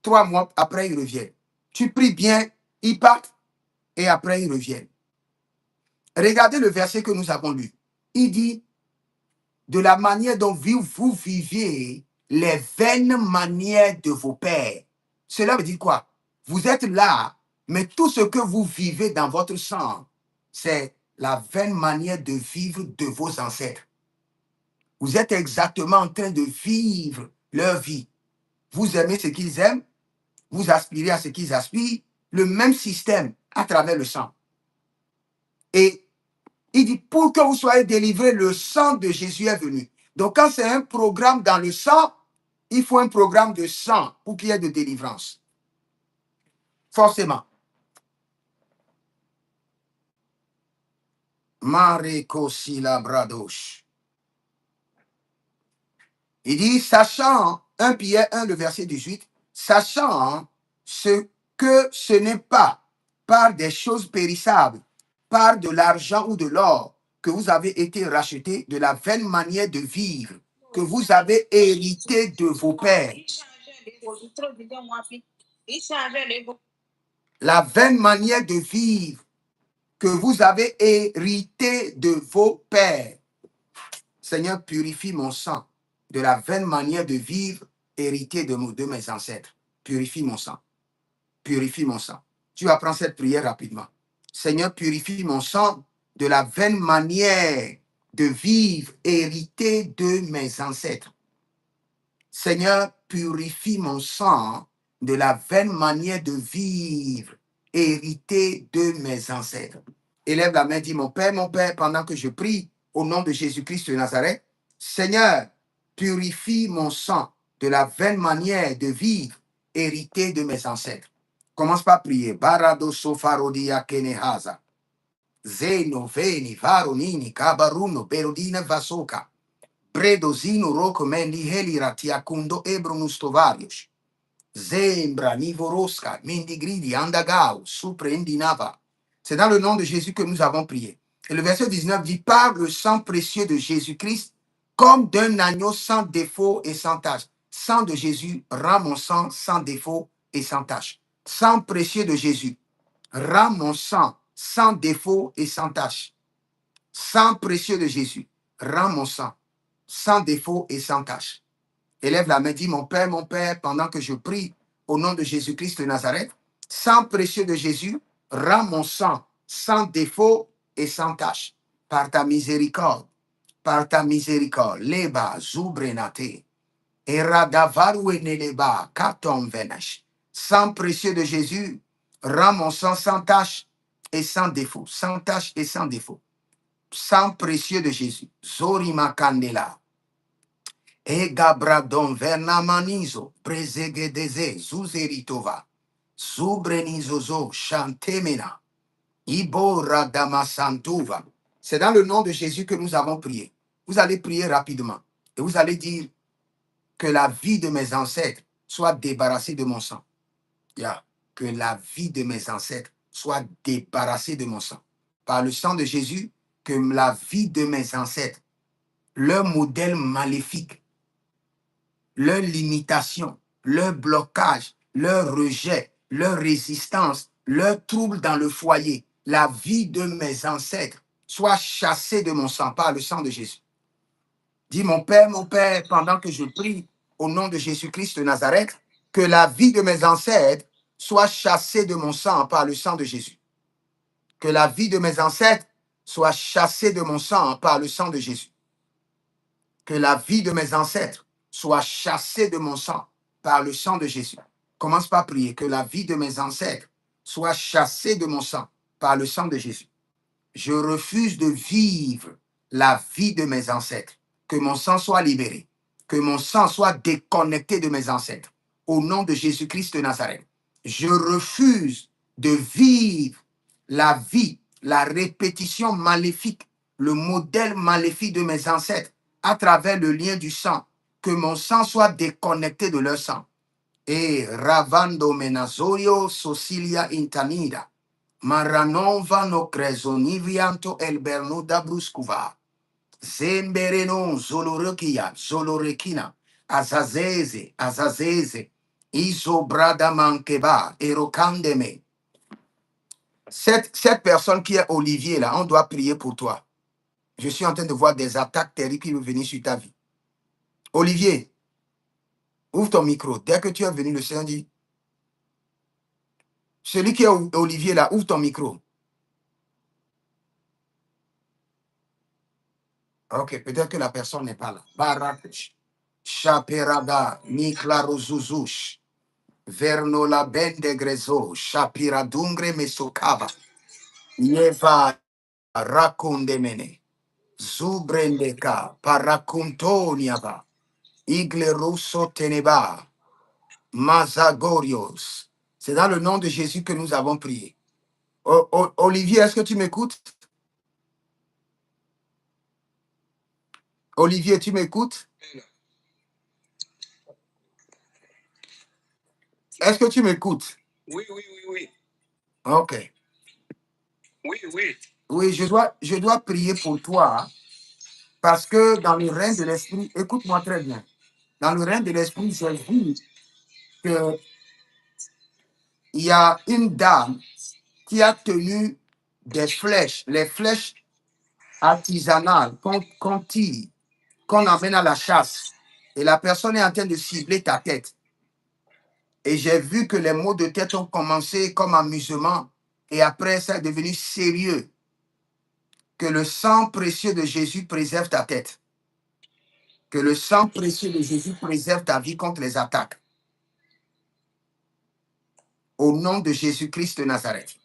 3 mois après, ils reviennent. Tu pries bien, ils partent, et après, ils reviennent. Regardez le verset que nous avons lu. Il dit, de la manière dont vous viviez les vaines manières de vos pères. Cela veut dire quoi? Vous êtes là, mais tout ce que vous vivez dans votre sang, c'est la vaine manière de vivre de vos ancêtres. Vous êtes exactement en train de vivre leur vie. Vous aimez ce qu'ils aiment, vous aspirez à ce qu'ils aspirent, le même système à travers le sang. Et il dit, pour que vous soyez délivrés, le sang de Jésus est venu. Donc, quand c'est un programme dans le sang, il faut un programme de sang pour qu'il y ait de délivrance. Forcément. Mareko Silabradosh. Il dit, sachant, 1 Pierre 1, le verset 18, sachant que ce n'est pas par des choses périssables, par de l'argent ou de l'or, que vous avez été rachetés de la vaine manière de vivre que vous avez hérité de vos pères. La vaine manière de vivre que vous avez hérité de vos pères. Seigneur, purifie mon sang de la vaine manière de vivre hérité de mes ancêtres. Purifie mon sang. Purifie mon sang. Tu vas prendre cette prière rapidement. Seigneur, purifie mon sang de la vaine manière de vivre hérité de mes ancêtres. Seigneur, purifie mon sang de la vaine manière de vivre hérité de mes ancêtres. Élève la main, dis, mon Père, pendant que je prie au nom de Jésus-Christ de Nazareth, Seigneur, purifie mon sang de la vaine manière de vivre hérité de mes ancêtres. Commence par prier. Barado sofarodia kenehaza. Zeno, Veni, Varonini, Cabaruno, Berodina, Vasoka, Bredozino, Rocomendi, Heliratiacundo, Ebronustovarius, Zembra, Nivoroska, Mendigridi, Andagao, Suprendinava. C'est dans le nom de Jésus que nous avons prié. Et le verset 19 dit, par le sang précieux de Jésus-Christ, comme d'un agneau sans défaut et sans tache. Sang de Jésus rend mon sang sans défaut et sans tache. Sang précieux de Jésus rend mon sang sans défaut et sans tache. Sang précieux de Jésus rend mon sang sans défaut et sans tache. Élève la main, dit, mon Père, pendant que je prie au nom de Jésus-Christ de Nazareth, sang précieux de Jésus, rends mon sang sans défaut et sans tache, par ta miséricorde, leba, zubrenate, eradavarueneleba, katom venesh. Sang précieux de Jésus, rends mon sang sans tache et sans défaut, sans tache et sans défaut. Sang précieux de Jésus, zorima candela. E gabradon vernamanizo, prezegedeze, zuzeritova, zubrenizozo, chantemena, ibo radamasantuva. C'est dans le nom de Jésus que nous avons prié. Vous allez prier rapidement et vous allez dire que la vie de mes ancêtres soit débarrassée de mon sang. Yeah. Que la vie de mes ancêtres soit débarrassée de mon sang. Par le sang de Jésus, que la vie de mes ancêtres, leur modèle maléfique, leur limitation, leur blocage, leur rejet, leur résistance, leur trouble dans le foyer, la vie de mes ancêtres soit chassée de mon sang par le sang de Jésus. Dis mon Père, pendant que je prie au nom de Jésus-Christ de Nazareth, que la vie de mes ancêtres soit chassée de mon sang par le sang de Jésus. Que la vie de mes ancêtres soit chassée de mon sang par le sang de Jésus. Que la vie de mes ancêtres soit chassée de mon sang par le sang de Jésus. Commence par prier. Que la vie de mes ancêtres soit chassée de mon sang par le sang de Jésus. Je refuse de vivre la vie de mes ancêtres. Que mon sang soit libéré. Que mon sang soit déconnecté de mes ancêtres. Au nom de Jésus-Christ de Nazareth. Je refuse de vivre la vie, la répétition maléfique, le modèle maléfique de mes ancêtres à travers le lien du sang. Que mon sang soit déconnecté de leur sang. Et ravando menazorio socilia intanida. Maranova no crezonivianto el bernuda bruscuva. Zembereno zolorekia, zolorekina. Azazeze. Isobrada mankeba, erokandeme. Cette personne qui est Olivier, là, on doit prier pour toi. Je suis en train de voir des attaques terribles qui vont venir sur ta vie. Olivier, ouvre ton micro. Dès que tu es venu, le Seigneur dit, celui qui est Olivier, là, ouvre ton micro. Ok, peut-être que la personne n'est pas là. Barakush, Chaperada, Niklarozuzush, Vernola Bendegrezo, Chapiradungre Mesokava, Yeva Rakundemene, Zubrendeka, Parakuntoniava, Igle Russo Teneba, Mazagorios. C'est dans le nom de Jésus que nous avons prié. Olivier, est-ce que tu m'écoutes? Olivier, tu m'écoutes? Est-ce que tu m'écoutes? Oui. Ok. Oui, je dois prier pour toi parce que dans le règne de l'esprit, écoute-moi très bien. Dans le règne de l'esprit, j'ai vu qu'il y a une dame qui a tenu des flèches, les flèches artisanales qu'on tire, qu'on emmène à la chasse. Et la personne est en train de cibler ta tête. Et j'ai vu que les mots de tête ont commencé comme amusement et après ça est devenu sérieux. Que le sang précieux de Jésus préserve ta tête. Que le sang précieux de Jésus préserve ta vie contre les attaques. Au nom de Jésus-Christ de Nazareth.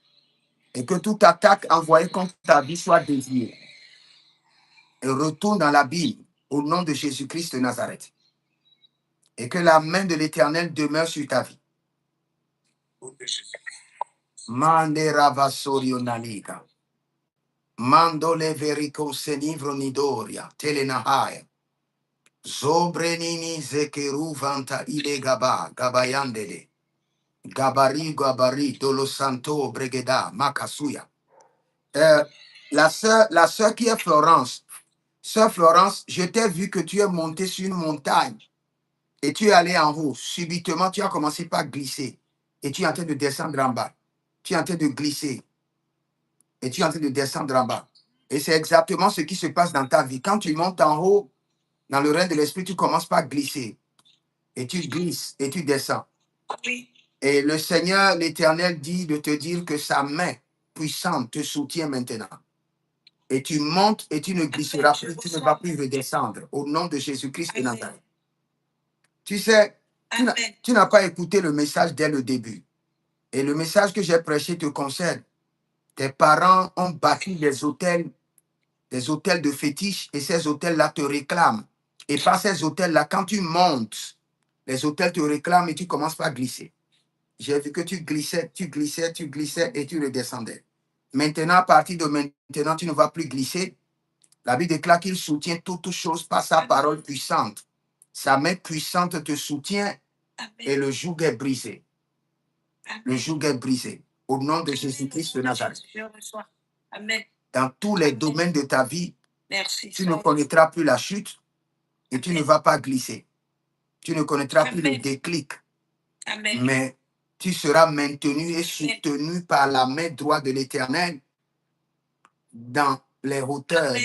Et que toute attaque envoyée contre ta vie soit déviée. Et retourne dans l'abîme au nom de Jésus-Christ de Nazareth. Et que la main de l'Éternel demeure sur ta vie. Mande ravasorio naliga. Mandole verico senivro nidoria, telenahaya. Zobrenini zekeru vanta ile gabayandede. Gabari, dolo santo, bregeda, makasuya. La sœur qui est Florence, sœur Florence, je t'ai vu que tu es montée sur une montagne et tu es allé en haut. Subitement, tu as commencé par glisser et tu es en train de descendre en bas. Tu es en train de glisser et tu es en train de descendre en bas. Et c'est exactement ce qui se passe dans ta vie. Quand tu montes en haut, dans le règne de l'esprit, tu commences par glisser et tu glisses et tu descends. Et le Seigneur, l'Éternel, dit de te dire que sa main puissante te soutient maintenant. Et tu montes et tu ne glisseras plus, tu ne vas plus redescendre au nom de Jésus-Christ de Nazareth. Tu sais, tu n'as pas écouté le message dès le début. Et le message que j'ai prêché te concerne. Tes parents ont bâti des hôtels de fétiches et ces hôtels-là te réclament. Et par ces hôtels-là, quand tu montes, les hôtels te réclament et tu commences par glisser. J'ai vu que tu glissais et tu redescendais. Maintenant, à partir de maintenant, tu ne vas plus glisser. La Bible déclare qu'il soutient toutes choses par sa parole puissante. Sa main puissante te soutient et le joug est brisé. Le joug est brisé. Au nom de Jésus-Christ de Nazareth. Dans tous les domaines de ta vie, tu ne connaîtras plus la chute et tu ne vas pas glisser. Tu ne connaîtras plus le déclic. Mais tu seras maintenu et soutenu par la main droite de l'Éternel dans les hauteurs.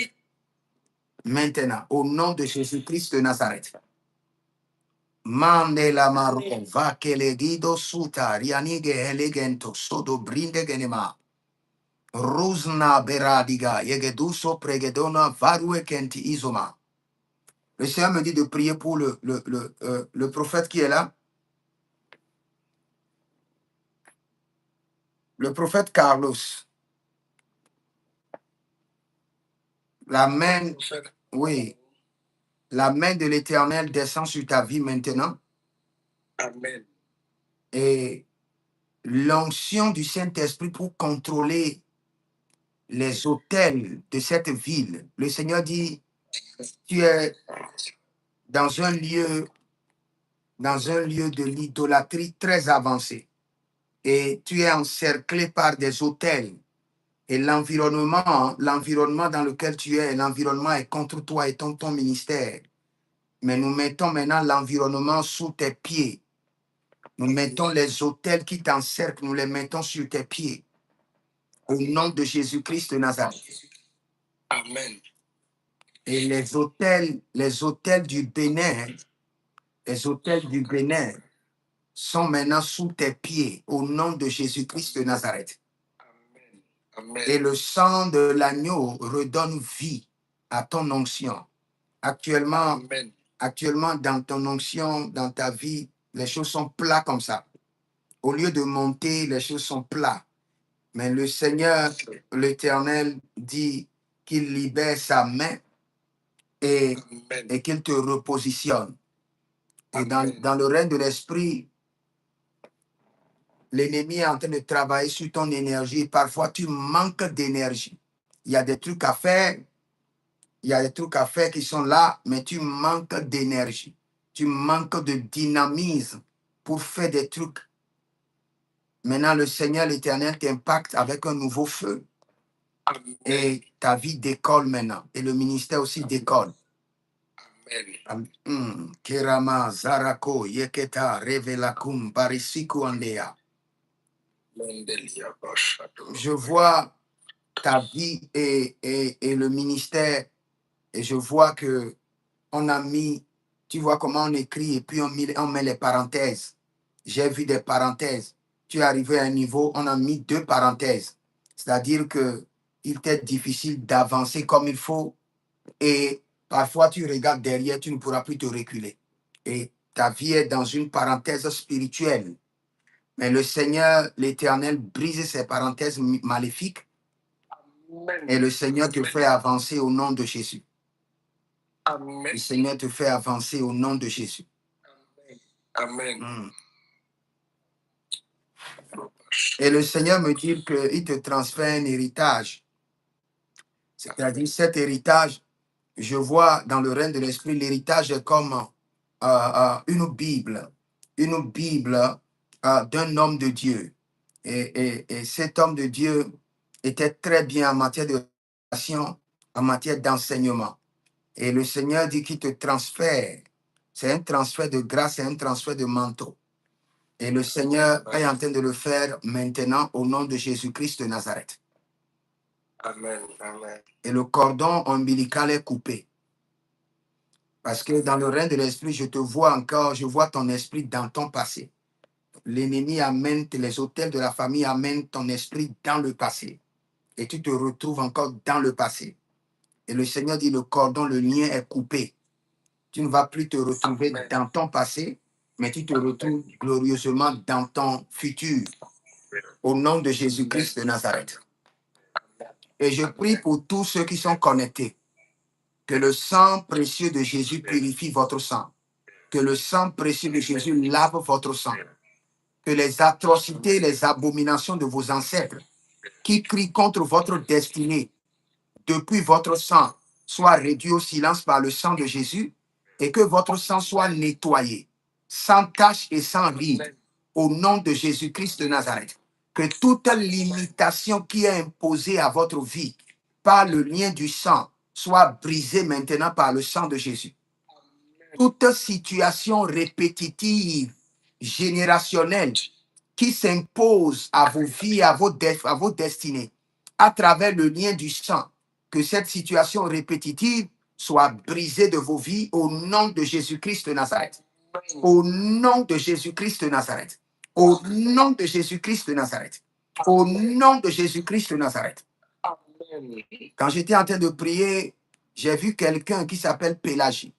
Maintenant, au nom de Jésus-Christ de Nazareth. Mandela maro va kelegido suta rianige elegento sodo brinde genema. Ruzna beradiga yegeduso pregedona varue kenti isoma. Le Seigneur me dit de prier pour le prophète qui est là. Le prophète Carlos. La main, oui, la main de l'Éternel descend sur ta vie maintenant. Amen. Et l'onction du Saint-Esprit pour contrôler les hôtels de cette ville. Le Seigneur dit, tu es dans un lieu de l'idolâtrie très avancé. Et tu es encerclé par des hôtels. Et l'environnement dans lequel tu es, l'environnement est contre toi et ton ministère. Mais nous mettons maintenant l'environnement sous tes pieds. Nous mettons les hôtels qui t'encerclent, nous les mettons sur tes pieds. Au nom de Jésus-Christ de Nazareth. Amen. Et les hôtels du Bénin, sont maintenant sous tes pieds au nom de Jésus-Christ de Nazareth. Amen. Amen. Et le sang de l'agneau redonne vie à ton onction. Actuellement, dans ton onction, dans ta vie, les choses sont plats comme ça. Au lieu de monter, les choses sont plats. Mais le Seigneur, l'Éternel, dit qu'il libère sa main et qu'il te repositionne. Et dans le règne de l'esprit, l'ennemi est en train de travailler sur ton énergie. Parfois, tu manques d'énergie. Il y a des trucs à faire. Il y a des trucs à faire qui sont là, mais tu manques d'énergie. Tu manques de dynamisme pour faire des trucs. Maintenant, le Seigneur, l'Éternel, t'impacte avec un nouveau feu. Et ta vie décolle maintenant. Et le ministère aussi décolle. Amen. Kerama, Zarako, Yeketa, Revelakum, Barisiku, Andea. Je vois ta vie et le ministère, et je vois que on a mis, tu vois comment on écrit et puis on met les parenthèses. J'ai vu des parenthèses. Tu es arrivé à un niveau, on a mis 2 parenthèses. C'est-à-dire que il t'est difficile d'avancer comme il faut et parfois tu regardes derrière, tu ne pourras plus te reculer. Et ta vie est dans une parenthèse spirituelle. Mais le Seigneur, l'Éternel, brise ces parenthèses maléfiques. Et le Seigneur te fait avancer au nom de Jésus. Amen. Le Seigneur te fait avancer au nom de Jésus. Amen. Et le Seigneur me dit qu'il te transfère un héritage. C'est-à-dire cet héritage, je vois dans le règne de l'esprit, l'héritage est comme une Bible d'un homme de Dieu. Et cet homme de Dieu était très bien en matière de relation, en matière d'enseignement. Et le Seigneur dit qu'il te transfère. C'est un transfert de grâce, c'est un transfert de manteau. Et le Seigneur est en train de le faire maintenant au nom de Jésus-Christ de Nazareth. Amen. Amen. Et le cordon ombilical est coupé. Parce que dans le règne de l'esprit, je te vois encore, je vois ton esprit dans ton passé. L'ennemi amène, les autels de la famille amènent ton esprit dans le passé. Et tu te retrouves encore dans le passé. Et le Seigneur dit, le cordon, le lien est coupé. Tu ne vas plus te retrouver dans ton passé, mais tu te retrouves glorieusement dans ton futur. Au nom de Jésus-Christ de Nazareth. Et je prie pour tous ceux qui sont connectés. Que le sang précieux de Jésus purifie votre sang. Que le sang précieux de Jésus lave votre sang. Que les atrocités, les abominations de vos ancêtres qui crient contre votre destinée depuis votre sang soient réduits au silence par le sang de Jésus et que votre sang soit nettoyé, sans tache et sans ride, au nom de Jésus-Christ de Nazareth. Que toute limitation qui est imposée à votre vie par le lien du sang soit brisée maintenant par le sang de Jésus. Toute situation répétitive, générationnelle, qui s'impose à vos vies, à vos destinées, à travers le lien du sang, que cette situation répétitive soit brisée de vos vies au nom de Jésus-Christ de Nazareth. Au nom de Jésus-Christ de Nazareth. Au nom de Jésus-Christ de Nazareth. Au nom de Jésus-Christ de Nazareth. Quand j'étais en train de prier, j'ai vu quelqu'un qui s'appelle Pélagie.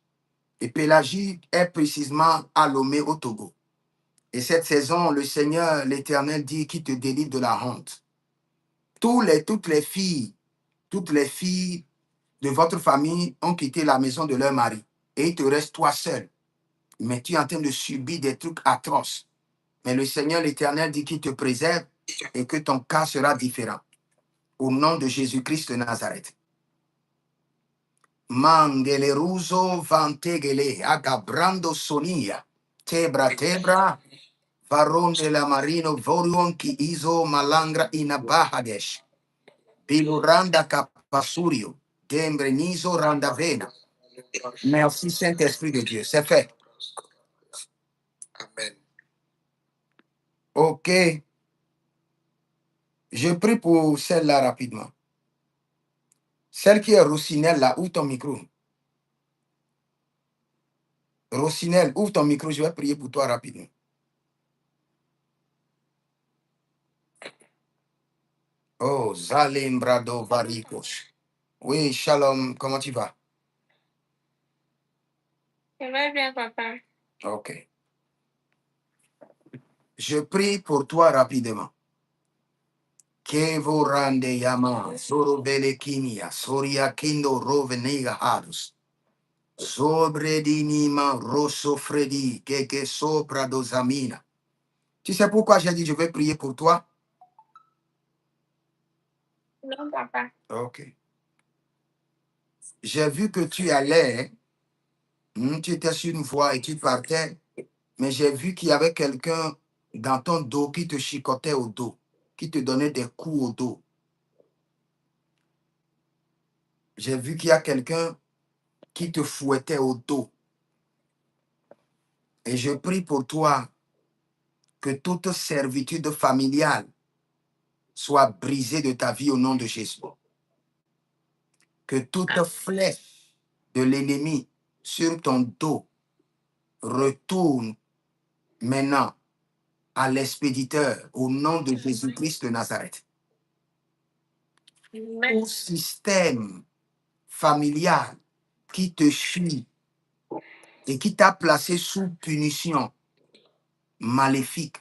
Et Pélagie est précisément à Lomé au Togo. Et cette saison, le Seigneur, l'Éternel, dit qu'il te délivre de la honte. Toutes les filles de votre famille ont quitté la maison de leur mari. Et il te reste toi seul. Mais tu es en train de subir des trucs atroces. Mais le Seigneur, l'Éternel, dit qu'il te préserve et que ton cas sera différent. Au nom de Jésus-Christ de Nazareth. Mangeleruso vantegele agabrando sonia. Tebra. Varon de la marino vorion ki iso malangra inabahadesh. Biluranda capasurio. Dembreniso randavena. Merci Saint-Esprit de Dieu. C'est fait. Amen. Ok. Je prie pour celle-là rapidement. Celle qui est Rocinelle là, ouvre ton micro. Rocinelle, ouvre ton micro, je vais prier pour toi rapidement. Oh, Zalim Brado Varicos. Oui, shalom, comment tu vas? Ça va bien, papa. Ok. Je prie pour toi rapidement. Kevo rande yama, soro belekinia, soria kindo roveniga harus. Sobre dinima rosso fredi, keke sopra dozamina. Tu sais pourquoi j'ai dit je vais prier pour toi? Non, papa. Ok. J'ai vu que tu allais, tu étais sur une voie et tu partais, mais j'ai vu qu'il y avait quelqu'un dans ton dos qui te chicotait au dos, qui te donnait des coups au dos. J'ai vu qu'il y a quelqu'un qui te fouettait au dos. Et je prie pour toi que toute servitude familiale soit brisée de ta vie au nom de Jésus. Que toute flèche de l'ennemi sur ton dos retourne maintenant à l'expéditeur au nom de Jésus-Christ de Nazareth. Tout système familial qui te suit et qui t'a placé sous punition maléfique,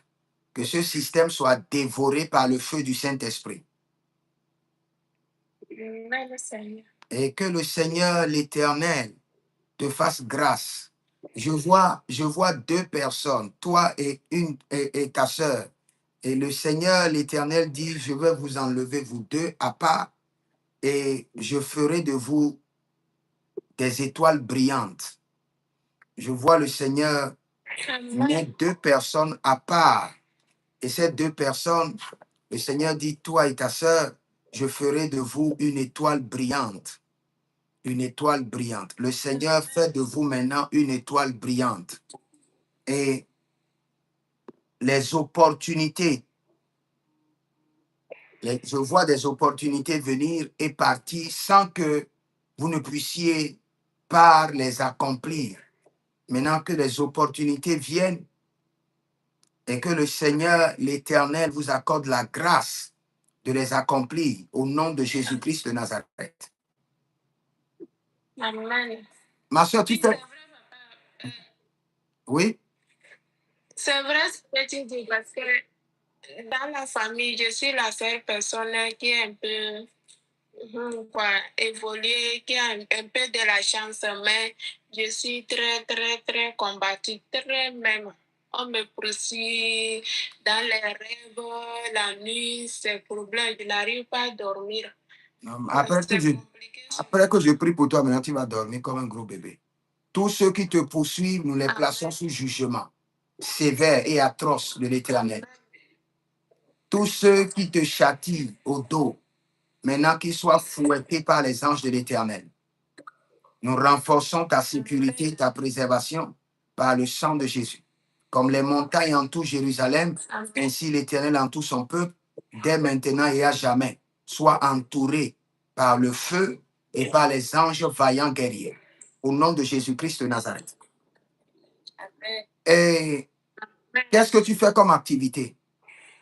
que ce système soit dévoré par le feu du Saint-Esprit. Amen, Seigneur. Et que le Seigneur, l'Éternel, te fasse grâce. Je vois deux personnes, toi et ta sœur. Et le Seigneur, l'Éternel, dit, je vais vous enlever, vous deux, à part, et je ferai de vous des étoiles brillantes. Je vois le Seigneur Amen. mettre 2 personnes à part. Et ces 2 personnes, le Seigneur dit, toi et ta sœur, je ferai de vous une étoile brillante. Une étoile brillante. Le Seigneur fait de vous maintenant une étoile brillante. Et les opportunités, je vois des opportunités venir et partir sans que vous ne puissiez pas les accomplir. Maintenant que les opportunités viennent et que le Seigneur, l'Éternel, vous accorde la grâce de les accomplir au nom de Jésus-Christ de Nazareth. Amen. Ma soeur, tu Oui, c'est fais... vrai, papa. Oui? C'est vrai ce que tu dis parce que dans la famille, je suis la seule personne qui est un peu évoluée, qui a un peu de la chance, mais je suis très, très, très combattue, très même. On me poursuit dans les rêves, la nuit, c'est problème, je n'arrive pas à dormir. Après C'est compliqué. après que je prie pour toi, maintenant tu vas dormir comme un gros bébé. Tous ceux qui te poursuivent, nous les plaçons sous jugement sévère et atroce de l'Éternel. Tous ceux qui te châtient au dos, maintenant qu'ils soient fouettés par les anges de l'Éternel. Nous renforçons ta sécurité, ta préservation par le sang de Jésus. Comme les montagnes entourent Jérusalem, ainsi l'Éternel entoure son peuple, dès maintenant et à jamais. Sois entouré par le feu et par les anges vaillants guerriers. Au nom de Jésus-Christ de Nazareth. Amen. Et qu'est-ce que tu fais comme activité?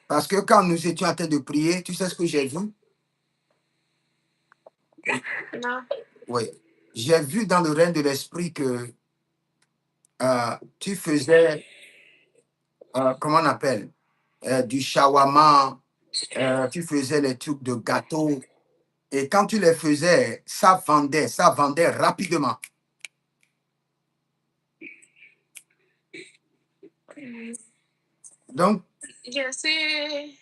Parce que quand nous étions en train de prier, tu sais ce que j'ai vu? Non. Oui. J'ai vu dans le règne de l'esprit que tu faisais, comment on appelle, du shawarma, tu faisais les trucs de gâteau. Et quand tu les faisais, ça vendait rapidement. Donc, Je suis.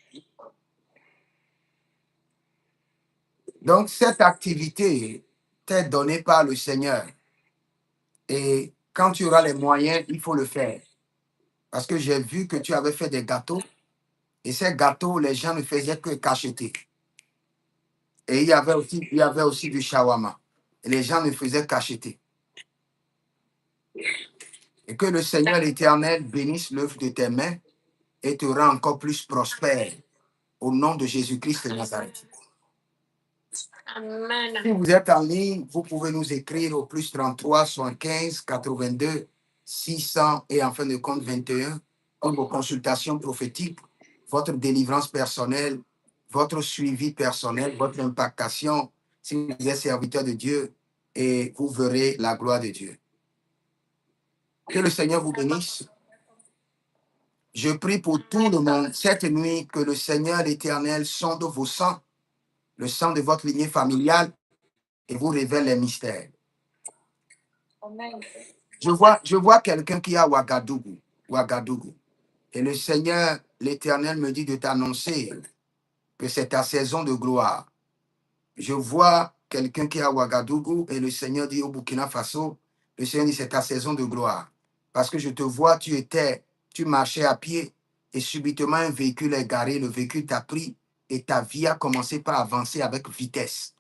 donc cette activité t'est donnée par le Seigneur. Et quand tu auras les moyens, il faut le faire. Parce que j'ai vu que tu avais fait des gâteaux. Et ces gâteaux, les gens ne faisaient que cacheter. Et il y avait aussi du shawarma. Et les gens ne faisaient qu'acheter. Et que le Seigneur l'Éternel bénisse l'œuvre de tes mains et te rend encore plus prospère. Au nom de Jésus-Christ de Nazareth. Amen. Si vous êtes en ligne, vous pouvez nous écrire au plus 33 75 82 600 et en fin de compte 21 pour vos consultations prophétiques, votre délivrance personnelle, votre suivi personnel, votre impactation, si vous êtes serviteur de Dieu, et vous verrez la gloire de Dieu. Que le Seigneur vous bénisse. Je prie pour tout le monde cette nuit que le Seigneur l'Éternel sonde vos sangs, le sang de votre lignée familiale, et vous révèle les mystères. Amen. Je vois quelqu'un qui est à Ouagadougou. Et le Seigneur, l'Éternel, me dit de t'annoncer que c'est ta saison de gloire. Je vois quelqu'un qui est à Ouagadougou et le Seigneur dit au Burkina Faso, le Seigneur dit c'est ta saison de gloire. Parce que je te vois, tu marchais à pied et subitement un véhicule est garé, le véhicule t'a pris et ta vie a commencé par avancer avec vitesse.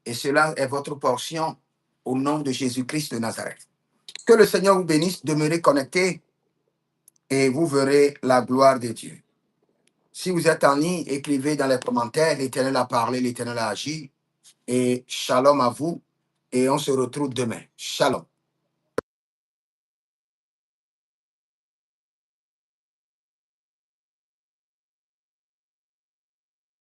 Et cela est votre portion au nom de Jésus-Christ de Nazareth. Que le Seigneur vous bénisse, demeurez connectés et vous verrez la gloire de Dieu. Si vous êtes en ligne, écrivez dans les commentaires, l'Éternel a parlé, l'Éternel a agi. Et shalom à vous et on se retrouve demain. Shalom.